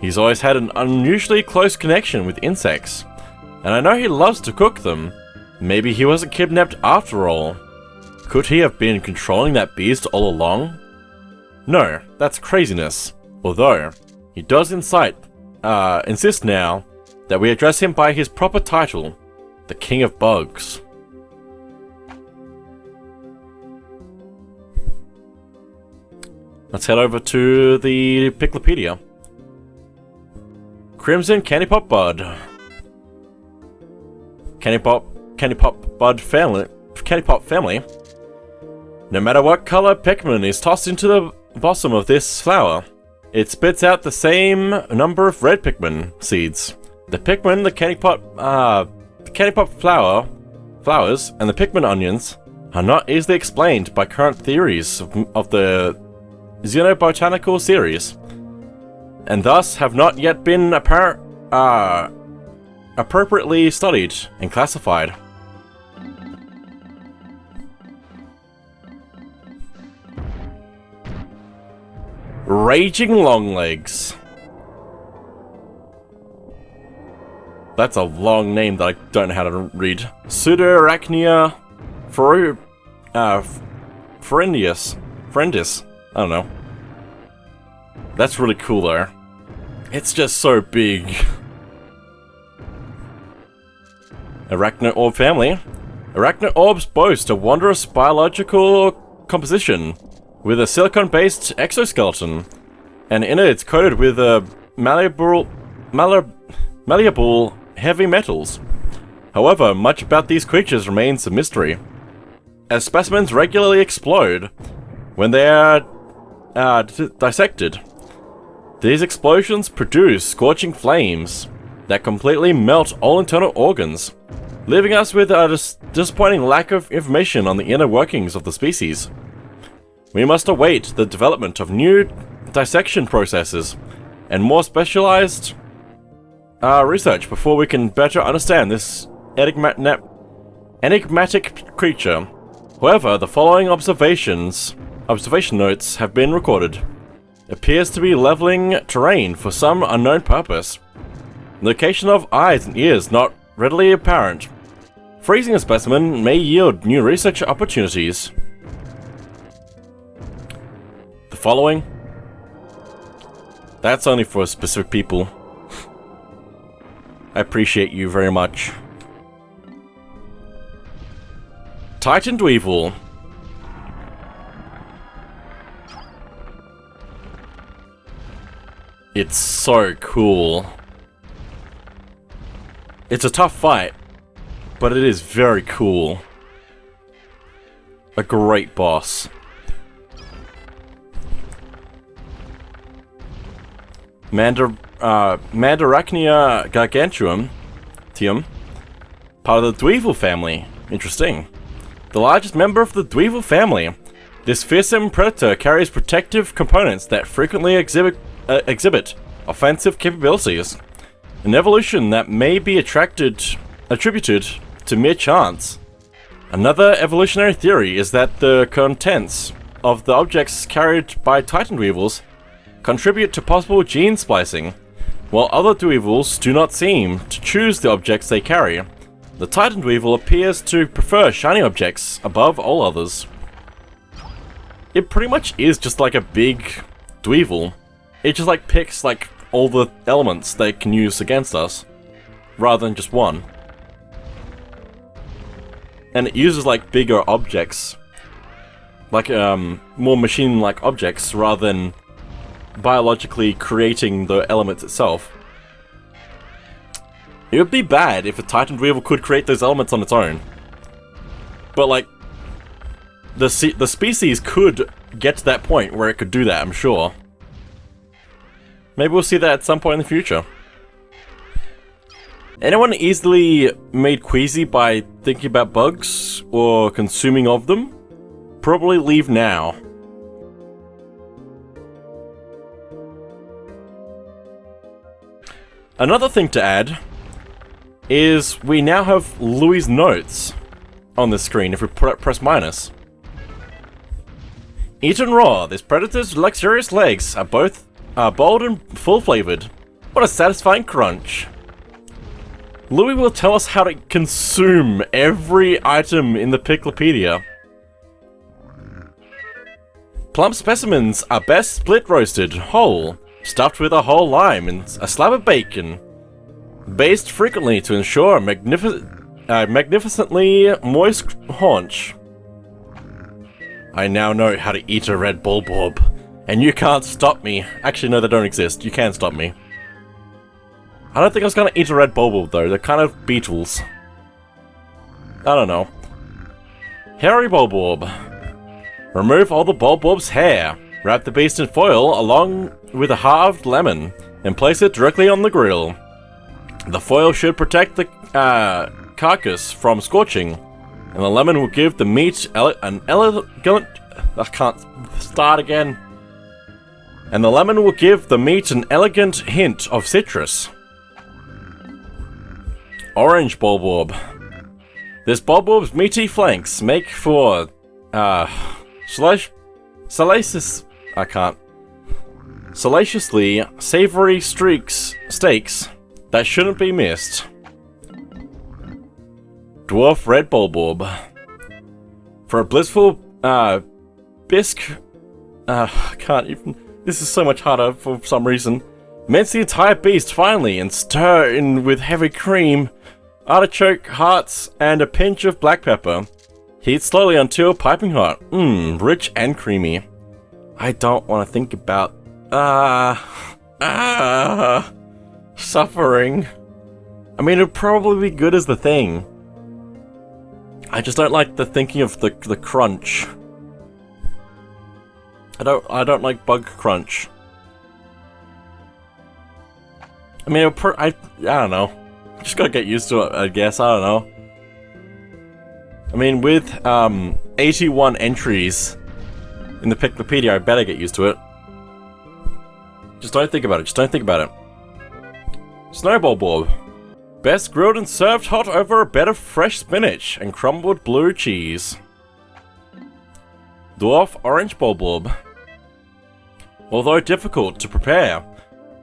He's always had an unusually close connection with insects, and I know he loves to cook them. Maybe he wasn't kidnapped after all. Could he have been controlling that beast all along? No, that's craziness. Although, he does insist now that we address him by his proper title, the King of Bugs. Let's head over to the Piklopedia. Crimson Candy Pop Bud. Candy Pop family. No matter what color Pikmin is tossed into the bosom of this flower, it spits out the same number of red Pikmin seeds. The Pikmin, the Candy Pop flowers, and the Pikmin onions are not easily explained by current theories of the xenobotanical series, and thus have not yet been appropriately studied and classified. Raging Longlegs. That's a long name that I don't know how to read. Pseudoarachnia Friendis. I don't know. That's really cool though. It's just so big. Arachno-orb family. Arachno-orbs boast a wondrous biological composition with a silicon-based exoskeleton, and innards coated with malleable heavy metals. However, much about these creatures remains a mystery, as specimens regularly explode when they are dissected. These explosions produce scorching flames that completely melt all internal organs, leaving us with a disappointing lack of information on the inner workings of the species. We must await the development of new dissection processes and more specialized research before we can better understand this enigmatic creature. However, the following observation notes have been recorded. Appears to be leveling terrain for some unknown purpose. Location of eyes and ears not readily apparent. Freezing a specimen may yield new research opportunities. The following? That's only for specific people. I appreciate you very much. Titan Dweevil. It's so cool. It's a tough fight, but it is very cool. A great boss. Mandarachnia gargantuum, part of the Dweevil family. Interesting. The largest member of the Dweevil family, this fearsome predator carries protective components that frequently exhibit offensive capabilities. An evolution that may be attributed to mere chance. Another evolutionary theory is that the contents of the objects carried by Titan Weevils contribute to possible gene splicing. While other Dweevils do not seem to choose the objects they carry, the Titan Weevil appears to prefer shiny objects above all others. It pretty much is just like a big Dweevil. It just like picks like all the elements they can use against us, rather than just one. And it uses like bigger objects, like more machine-like objects, rather than biologically creating the elements itself. It would be bad if a Titan Weevil could create those elements on its own. But like, the species could get to that point where it could do that, I'm sure. Maybe we'll see that at some point in the future. Anyone easily made queasy by thinking about bugs or consuming of them? Probably leave now. Another thing to add is we now have Louie's notes on the screen if we press minus. Eaten raw, this predator's luxurious legs are both bold and full-flavored. What a satisfying crunch. Louie will tell us how to consume every item in the Piklopedia. Plump specimens are best split roasted, whole, stuffed with a whole lime and a slab of bacon. Basted frequently to ensure a magnificently moist haunch. I now know how to eat a red bulborb, and you can't stop me. Actually, no, they don't exist. You can stop me. I don't think I was gonna eat a red bulborb, though. They're kind of beetles. I don't know. Hairy bulborb. Remove all the bulborb's hair. Wrap the beast in foil along with a halved lemon, and place it directly on the grill. The foil should protect the carcass from scorching, and the lemon will give the meat an elegant... I can't start again. And the lemon will give the meat an elegant hint of citrus. Orange bulborb. This bulborb's meaty flanks make for salaciously savory steaks that shouldn't be missed. Dwarf red bulborb. For a blissful bisque. Can't even. This is so much harder for some reason. Mince the entire beast finely and stir in with heavy cream, artichoke hearts, and a pinch of black pepper. Heat slowly until piping hot. Rich and creamy. I don't want to think about... suffering. I mean, it'd probably be good as the thing. I just don't like the thinking of the crunch. I don't like bug crunch. I mean, I don't know. Just gotta get used to it, I guess. I don't know. I mean, with 81 entries in the Piklopedia, I better get used to it. Just don't think about it. Just don't think about it. Snowball bulb. Best grilled and served hot over a bed of fresh spinach and crumbled blue cheese. Dwarf orange bulb. Although difficult to prepare,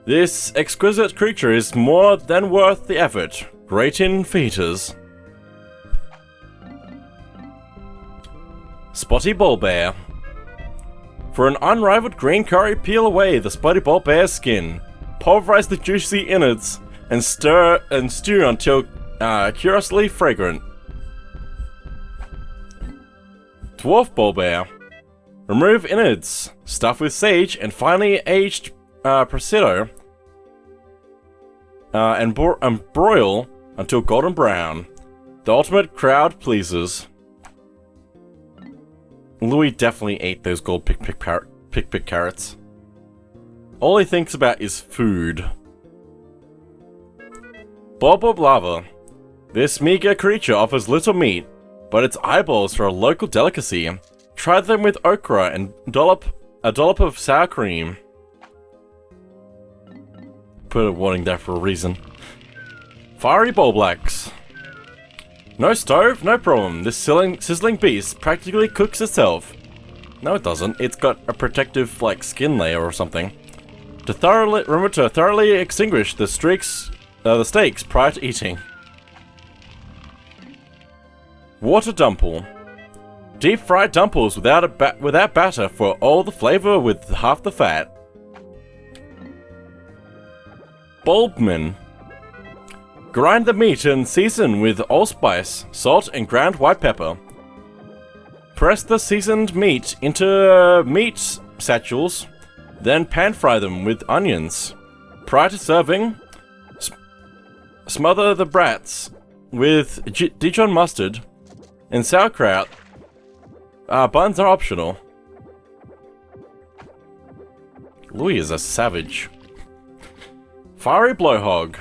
this exquisite creature is more than worth the effort. Great in feeders. Spotty bulbear. For an unrivaled green curry, peel away the spotty bulbear's skin, pulverize the juicy innards, and stir and stew until curiously fragrant. Dwarf bulbear. Remove innards, stuff with sage and finely aged prosciutto, and broil until golden brown. The ultimate crowd pleasers. Louie definitely ate those gold pick carrots. All he thinks about is food. Bulborb lava. This meager creature offers little meat, but its eyeballs are a local delicacy. Try them with okra and a dollop of sour cream. Put a warning there for a reason. Fiery bulblacks. No stove, no problem. This sizzling beast practically cooks itself. No, it doesn't. It's got a protective, like, skin layer or something. Remember to thoroughly extinguish the steaks prior to eating. Water dumple. Deep fried dumples without batter for all the flavor with half the fat. Bulbman. Grind the meat and season with allspice, salt, and ground white pepper. Press the seasoned meat into meat satchels, then pan-fry them with onions. Prior to serving, smother the brats with Dijon mustard and sauerkraut. Buns are optional. Louie is a savage. Fiery blowhog.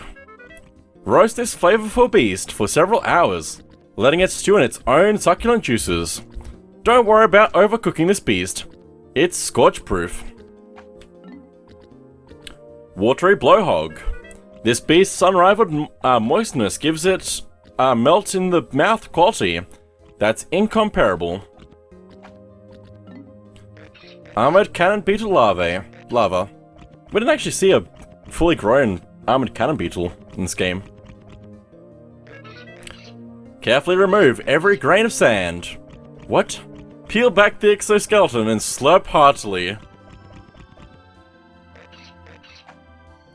Roast this flavorful beast for several hours, letting it stew in its own succulent juices. Don't worry about overcooking this beast. It's scorch-proof. Watery blowhog. This beast's unrivaled moistness gives it melt in the mouth quality that's incomparable. Armored cannon beetle larva. We didn't actually see a fully grown armored cannon beetle in this game. Carefully remove every grain of sand. What? Peel back the exoskeleton and slurp heartily.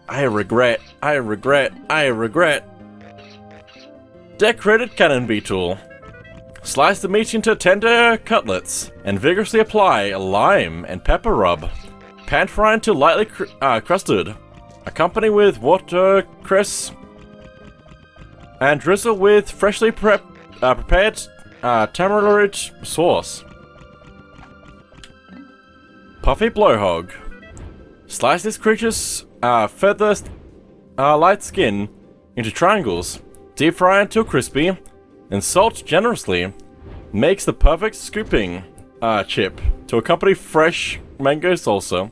I regret. Decorated cannon beetle. Slice the meat into tender cutlets and vigorously apply a lime and pepper rub. Pan fry until lightly crusted. Accompany with watercress and drizzle with freshly prepared tamarind sauce. Puffy blowhog. Slice this creature's feather light skin into triangles. Deep fry until crispy and salt generously. Makes the perfect scooping chip to accompany fresh mango salsa.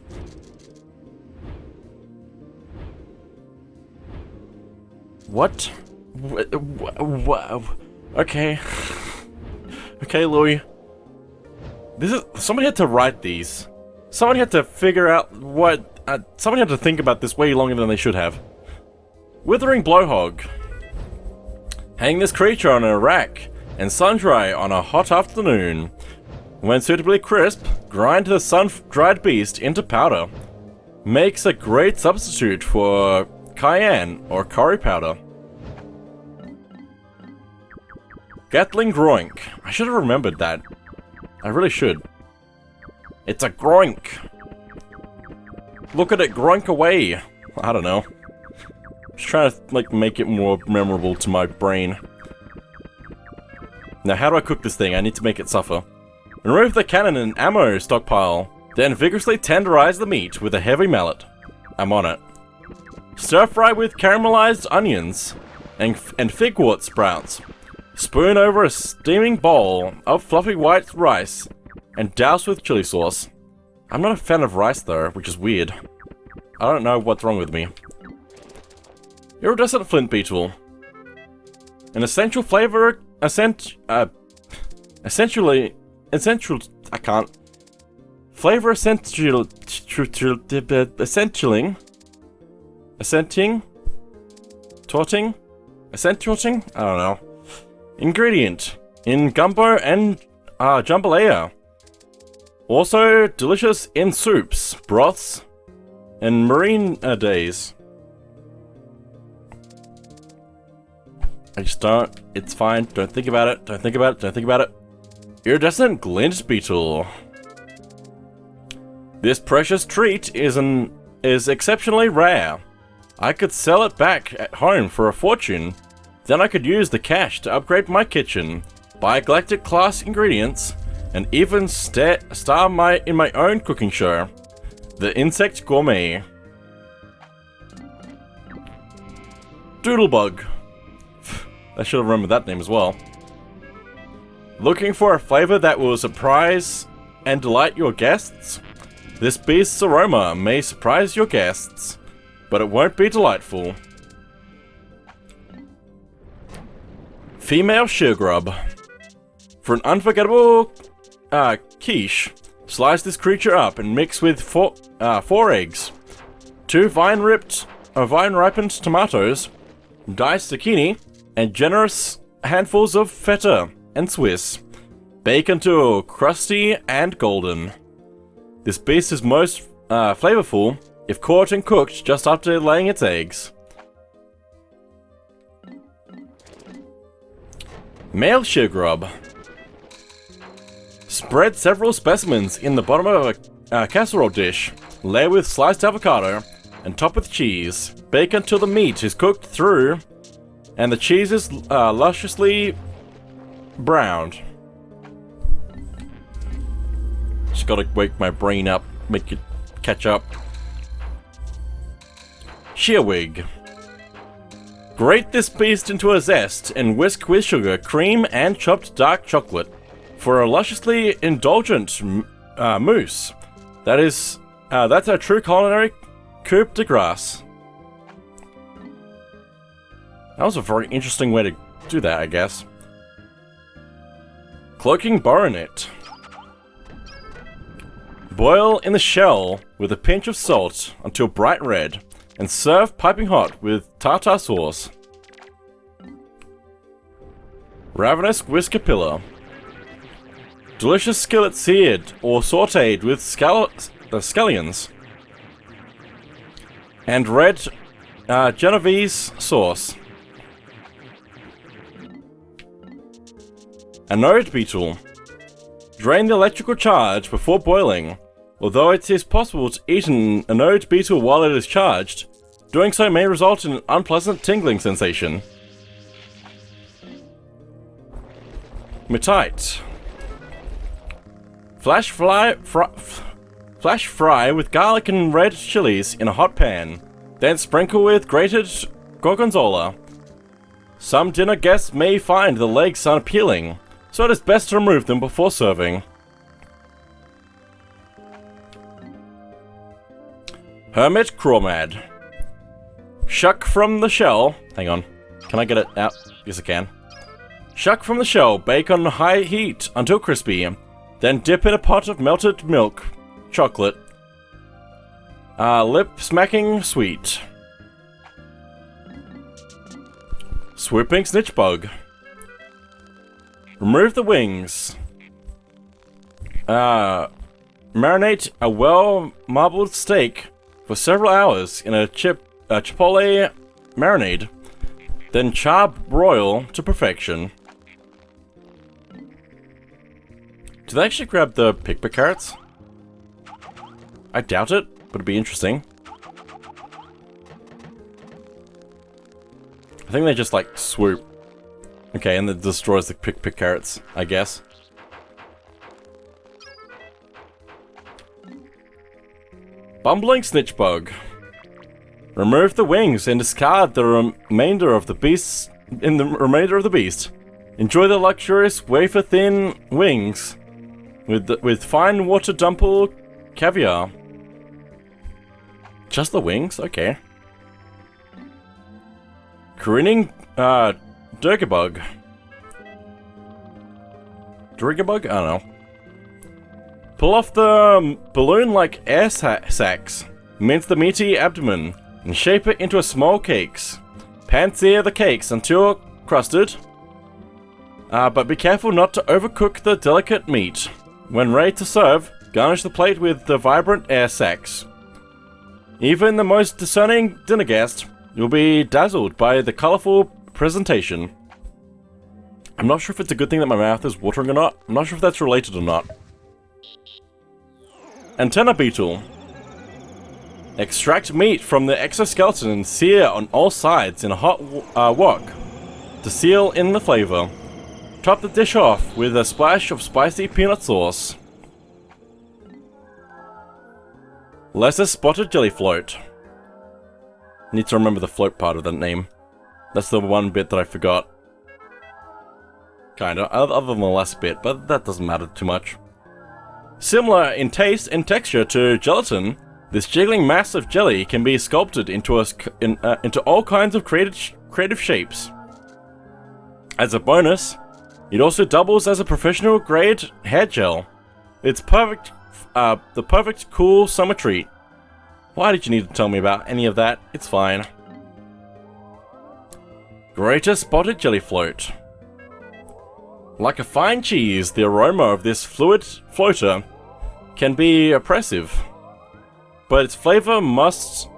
What? Wow. Okay. Okay, Louie. Somebody had to write these. Somebody had to figure out what... somebody had to think about this way longer than they should have. Withering blowhog. Hang this creature on a rack and sun-dry on a hot afternoon. When suitably crisp, grind the sun-dried beast into powder. Makes a great substitute for cayenne or curry powder. Gatling groink. I should have remembered that. I really should. It's a groink. Look at it groink away. I don't know. Just trying to, like, make it more memorable to my brain. Now, how do I cook this thing? I need to make it suffer. Remove the cannon and ammo stockpile. Then vigorously tenderize the meat with a heavy mallet. I'm on it. Stir fry with caramelized onions and figwort sprouts. Spoon over a steaming bowl of fluffy white rice and douse with chili sauce. I'm not a fan of rice though, which is weird. I don't know what's wrong with me. Iridescent flint beetle. An essential flavor, flavor accentuating, I don't know. Ingredient in gumbo and jambalaya. Also delicious in soups, broths, and marine days. I just don't. It's fine. Don't think about it. Don't think about it. Don't think about it. Iridescent glint beetle. This precious treat is exceptionally rare. I could sell it back at home for a fortune. Then I could use the cash to upgrade my kitchen, buy galactic class ingredients, and even star in my own cooking show, The Insect Gourmet. Doodlebug. I should have remembered that name as well. Looking for a flavor that will surprise and delight your guests? This beast's aroma may surprise your guests, but it won't be delightful. Female sheargrub. For an unforgettable quiche, Slice this creature up and mix with 4 eggs, 2 vine-ripened tomatoes, diced zucchini, and generous handfuls of feta and Swiss. Bake until crusty and golden. This beast is most flavorful if caught and cooked just after laying its eggs. Male shear grub. Spread several specimens in the bottom of a casserole dish. Layer with sliced avocado and top with cheese. Bake until the meat is cooked through and the cheese is lusciously browned. Just gotta wake my brain up, make it catch up. Shearwig. Grate this beast into a zest and whisk with sugar, cream, and chopped dark chocolate for a lusciously indulgent mousse. That's a true culinary coup de grace. That was a very interesting way to do that, I guess. Cloaking Baronet. Boil in the shell with a pinch of salt until bright red, and serve piping hot with tartar sauce. Ravenous Whiskapilla. Delicious skillet seared or sautéed with scallions and red Genovese sauce. Anode beetle. Drain the electrical charge before boiling. Although it is possible to eat an anode beetle while it is charged, doing so may result in an unpleasant tingling sensation. Mitite. Flash fry with garlic and red chilies in a hot pan, then sprinkle with grated gorgonzola. Some dinner guests may find the legs unappealing, so it is best to remove them before serving. Hermit Crawmad. Shuck from the shell. Hang on. Can I get it out? Yes, I can. Shuck from the shell, bake on high heat until crispy, then dip in a pot of melted milk, chocolate. Lip-smacking sweet. Swooping Snitchbug. Remove the wings. Marinate a well-marbled steak for several hours in a chipotle marinade, then char-broil to perfection. Do they actually grab the pickle carrots? I doubt it, but it'd be interesting. I think they just like swoop. Okay, and it destroys the pick carrots, I guess. Bumbling Snitchbug. Remove the wings and discard the remainder of the beast. Enjoy the luxurious wafer-thin wings with fine water dumple caviar. Just the wings? Okay. Grinning Durgabug. Durgabug? I don't know. Pull off the balloon-like air sacs, mince the meaty abdomen, and shape it into small cakes. Pan-sear the cakes until crusted, but be careful not to overcook the delicate meat. When ready to serve, garnish the plate with the vibrant air sacs. Even the most discerning dinner guest will be dazzled by the colorful presentation. I'm not sure if it's a good thing that my mouth is watering or not. I'm not sure if that's related or not. Antenna beetle. Extract meat from the exoskeleton and sear on all sides in a hot wok to seal in the flavor. Top the dish off with a splash of spicy peanut sauce. Lesser spotted jelly float. Need to remember the float part of that name. That's the one bit that I forgot. Kinda, other than the last bit, but that doesn't matter too much. Similar in taste and texture to gelatin, this jiggling mass of jelly can be sculpted into all kinds of creative shapes. As a bonus, it also doubles as a professional grade hair gel. It's perfect the perfect cool summer treat. Why did you need to tell me about any of that? It's fine. Greater spotted jelly float. Like a fine cheese, the aroma of this fluid floater can be oppressive, but its flavor must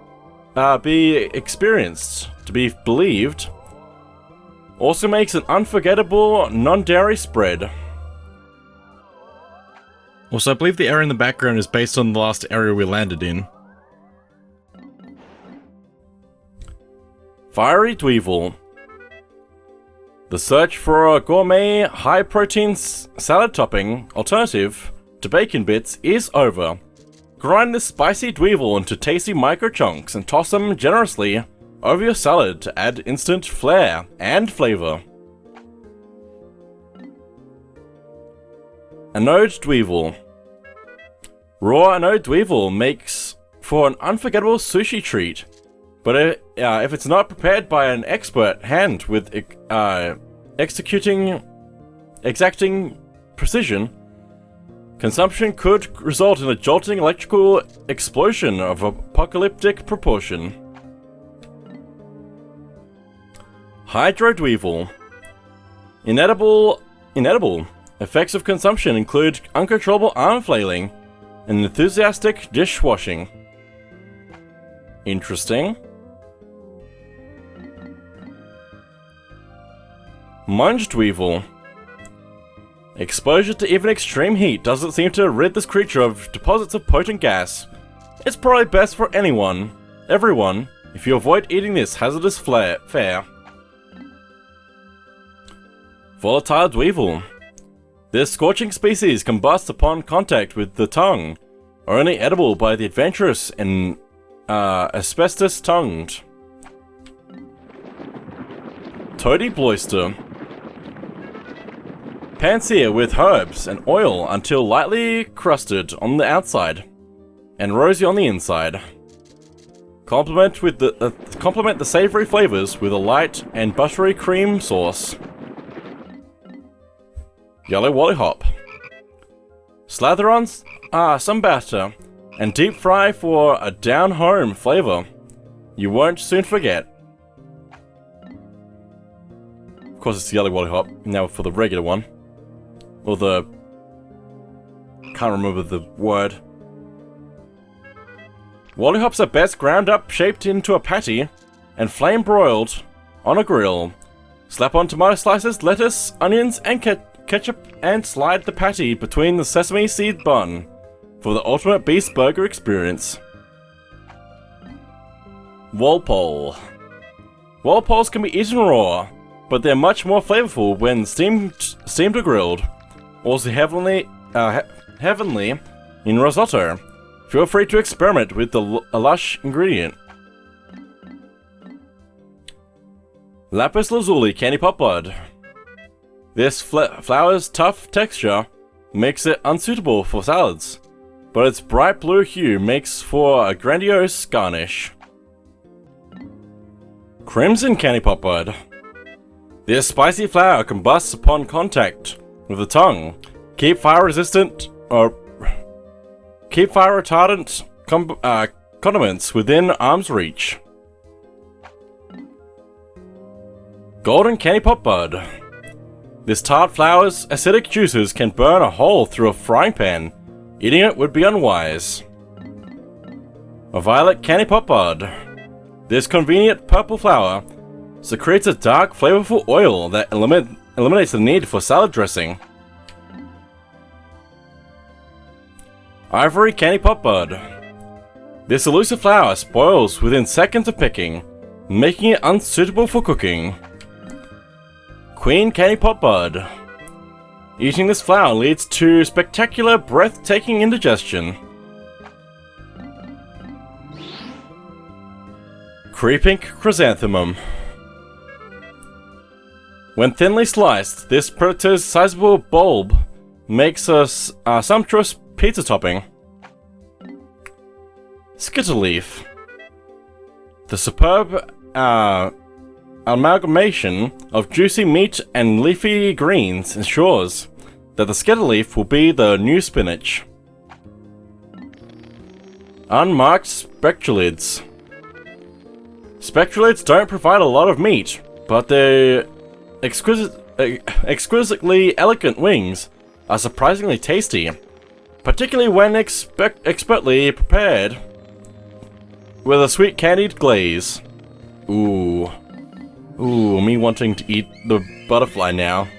be experienced to be believed. Also makes an unforgettable non-dairy spread. Also, I believe the area in the background is based on the last area we landed in. Fiery Dweevil. The search for a gourmet, high-protein salad topping alternative to bacon bits is over. Grind this spicy dweevil into tasty micro-chunks and toss them generously over your salad to add instant flair and flavor. Anode Dweevil. Raw anode dweevil makes for an unforgettable sushi treat, but if it's not prepared by an expert hand with exacting precision, consumption could result in a jolting electrical explosion of apocalyptic proportion. Hydro Dweevil. Inedible. Effects of consumption include uncontrollable arm flailing and enthusiastic dishwashing. Interesting. Munge Dweevil. Exposure to even extreme heat doesn't seem to rid this creature of deposits of potent gas. It's probably best for everyone, if you avoid eating this hazardous fare. Volatile Dweevil. This scorching species combusts upon contact with the tongue, only edible by the adventurous and asbestos-tongued. Toady Bloister. Pansear with herbs and oil until lightly crusted on the outside and rosy on the inside. Complement the savory flavors with a light and buttery cream sauce. Yellow Wollihop. Slather on some batter and deep fry for a down-home flavor you won't soon forget. Of course, it's the Yellow Wollihop. Now for the regular one. Or the... can't remember the word. Wollihops are best ground up, shaped into a patty, and flame broiled on a grill. Slap on tomato slices, lettuce, onions, and ketchup, and slide the patty between the sesame seed bun for the ultimate beast burger experience. Walpole. Walpoles can be eaten raw, but they're much more flavorful when steamed or grilled. Also heavenly in risotto. Feel free to experiment with the lush ingredient. Lapis Lazuli Candy Pop Bud. This flower's tough texture makes it unsuitable for salads, but its bright blue hue makes for a grandiose garnish. Crimson Candy Pop Bud. This spicy flower combusts upon contact with the tongue. Keep fire retardant condiments within arm's reach. Golden Candy Pop Bud. This tart flower's acidic juices can burn a hole through a frying pan. Eating it would be unwise. A Violet Candy Pop Bud. This convenient purple flower secretes a dark, flavorful oil that eliminates the need for salad dressing. Ivory Candy Pop Bud. This elusive flower spoils within seconds of picking, making it unsuitable for cooking. Queen Candy Pop Bud. Eating this flower leads to spectacular, breathtaking indigestion. Creeping Chrysanthemum. When thinly sliced, this predator's sizable bulb makes a sumptuous pizza topping. Skitterleaf. The superb amalgamation of juicy meat and leafy greens ensures that the skitterleaf will be the new spinach. Unmarked spectrulids. Spectrulids don't provide a lot of meat, but their exquisitely elegant wings are surprisingly tasty, particularly when expertly prepared with a sweet candied glaze. Ooh, me wanting to eat the butterfly now.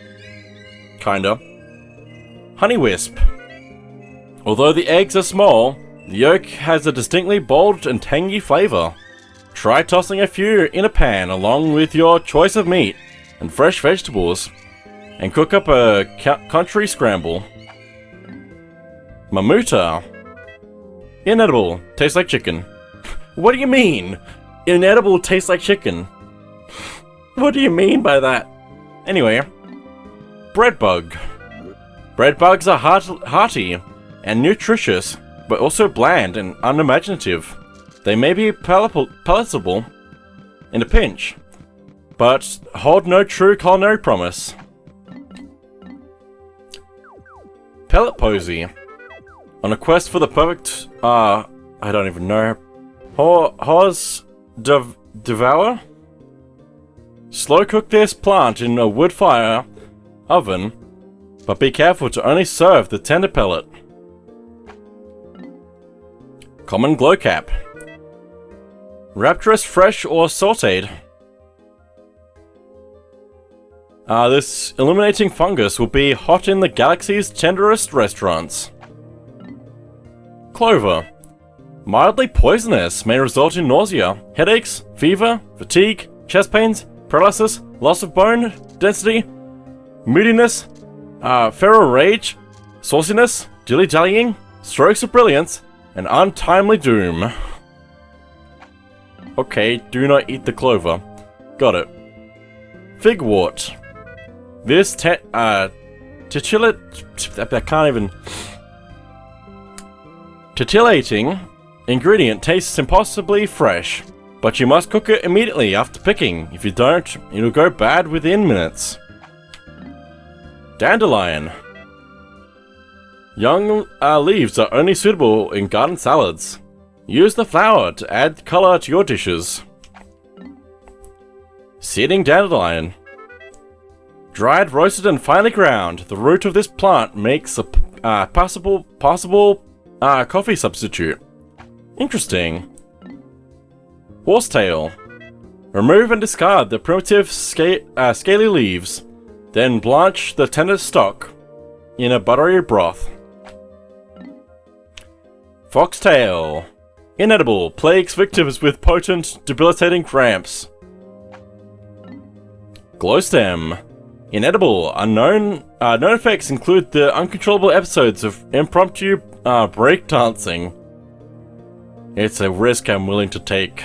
Kinda. Honey wisp. Although the eggs are small, the yolk has a distinctly bold and tangy flavor. Try tossing a few in a pan along with your choice of meat and fresh vegetables, and cook up a country scramble. Mamuta. Inedible, tastes like chicken. What do you mean? Inedible tastes like chicken. What do you mean by that? Anyway, bread bug. Bread bugs are hearty and nutritious, but also bland and unimaginative. They may be palatable in a pinch, but hold no true culinary promise. Pellet posy. On a quest for the perfect, I don't even know. Horse devour? Slow cook this plant in a wood fire oven, but be careful to only serve the tender pellet. Common glowcap. Rapturous, fresh, or sauteed. This illuminating fungus will be hot in the galaxy's tenderest restaurants. Clover. Mildly poisonous, may result in nausea, headaches, fever, fatigue, chest pains, paralysis, loss of bone density, moodiness, feral rage, sauciness, dilly-dallying, strokes of brilliance, and untimely doom. Okay, do not eat the clover. Got it. Figwort. This titillating ingredient tastes impossibly fresh, but you must cook it immediately after picking. If you don't, it'll go bad within minutes. Dandelion. Young leaves are only suitable in garden salads. Use the flower to add color to your dishes. Seeding dandelion. Dried, roasted, and finely ground, the root of this plant makes a passable coffee substitute. Interesting. Horsetail. Remove and discard the primitive scaly leaves, then blanch the tender stalk in a buttery broth. Foxtail. Inedible, plagues victims with potent, debilitating cramps. Glowstem. Inedible, known effects include the uncontrollable episodes of impromptu breakdancing. It's a risk I'm willing to take.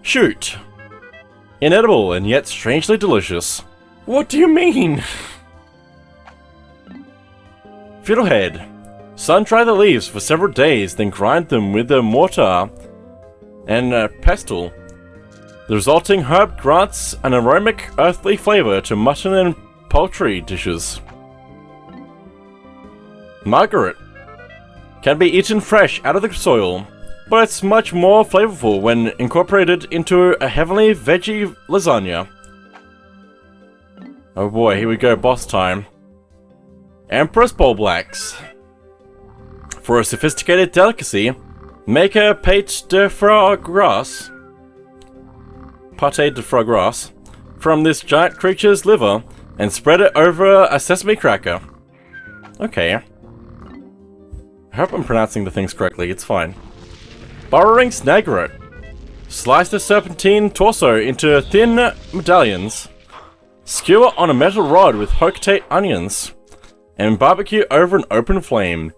Shoot. Inedible and yet strangely delicious. What do you mean? Fiddlehead. Sun-dry the leaves for several days, then grind them with a mortar and pestle. The resulting herb grants an aromatic, earthly flavor to mutton and poultry dishes. Margaret. Can be eaten fresh out of the soil, but it's much more flavorful when incorporated into a heavenly veggie lasagna. Oh boy, here we go, boss time. Empress Bulblacks. For a sophisticated delicacy, make a pate de foie gras from this giant creature's liver and spread it over a sesame cracker. Okay. I hope I'm pronouncing the things correctly, it's fine. Burrowing Snagret. Slice the serpentine torso into thin medallions. Skewer on a metal rod with hoketate onions. And barbecue over an open flame.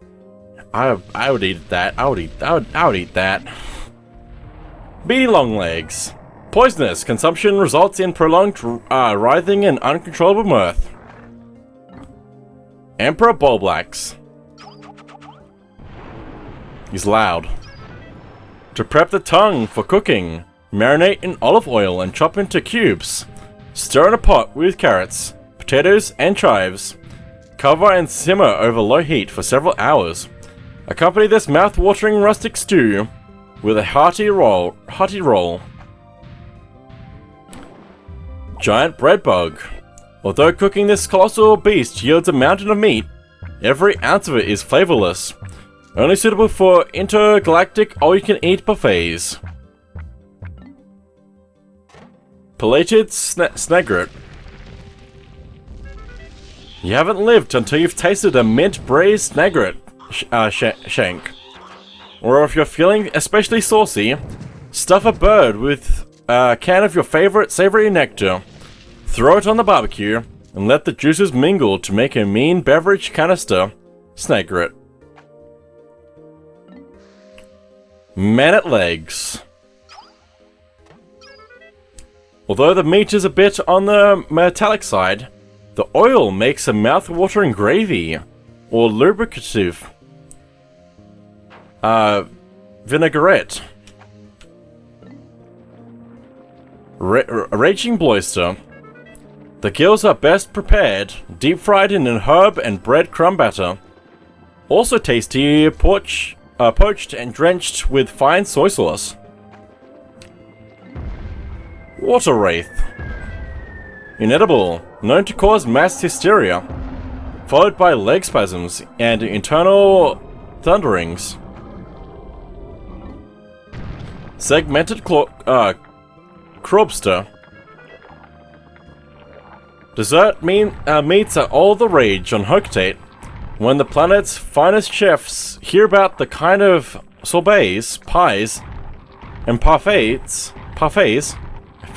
I would eat that. I would eat that. Beady Longlegs. Poisonous. Consumption results in prolonged writhing and uncontrollable mirth. Emperor Bulblacks. He's loud. To prep the tongue for cooking, marinate in olive oil and chop into cubes. Stir in a pot with carrots, potatoes, and chives. Cover and simmer over low heat for several hours. Accompany this mouth-watering rustic stew with a hearty roll. Giant bread bug. Although cooking this colossal beast yields a mountain of meat, every ounce of it is flavorless, only suitable for intergalactic all-you-can-eat buffets. Pelated snagret. You haven't lived until you've tasted a mint braised snagret shank. Or if you're feeling especially saucy, stuff a bird with a can of your favorite savory nectar, throw it on the barbecue, and let the juices mingle to make a mean beverage canister snagret. Manat legs. Although the meat is a bit on the metallic side, the oil makes a mouth-watering gravy, or lubricative vinaigrette. Raging Bloister. The gills are best prepared, deep-fried in an herb and breadcrumb batter. Also tasty, poached and drenched with fine soy sauce. Water Wraith. Inedible, known to cause mass hysteria, followed by leg spasms and internal thunderings. Segmented Crobster. Dessert meats are all the rage on Hokutate when the planet's finest chefs hear about the kind of sorbets, pies, and parfaits,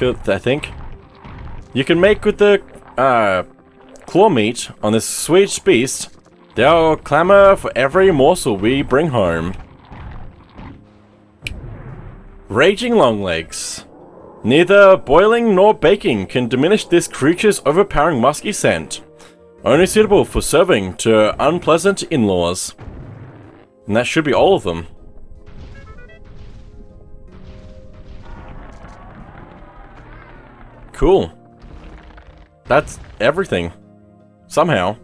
I think, you can make with the claw meat on this sweet beast. They'll clamor for every morsel we bring home. Raging Longlegs. Neither boiling nor baking can diminish this creature's overpowering musky scent, only suitable for serving to unpleasant in-laws. And that should be all of them. Cool. That's everything. Somehow.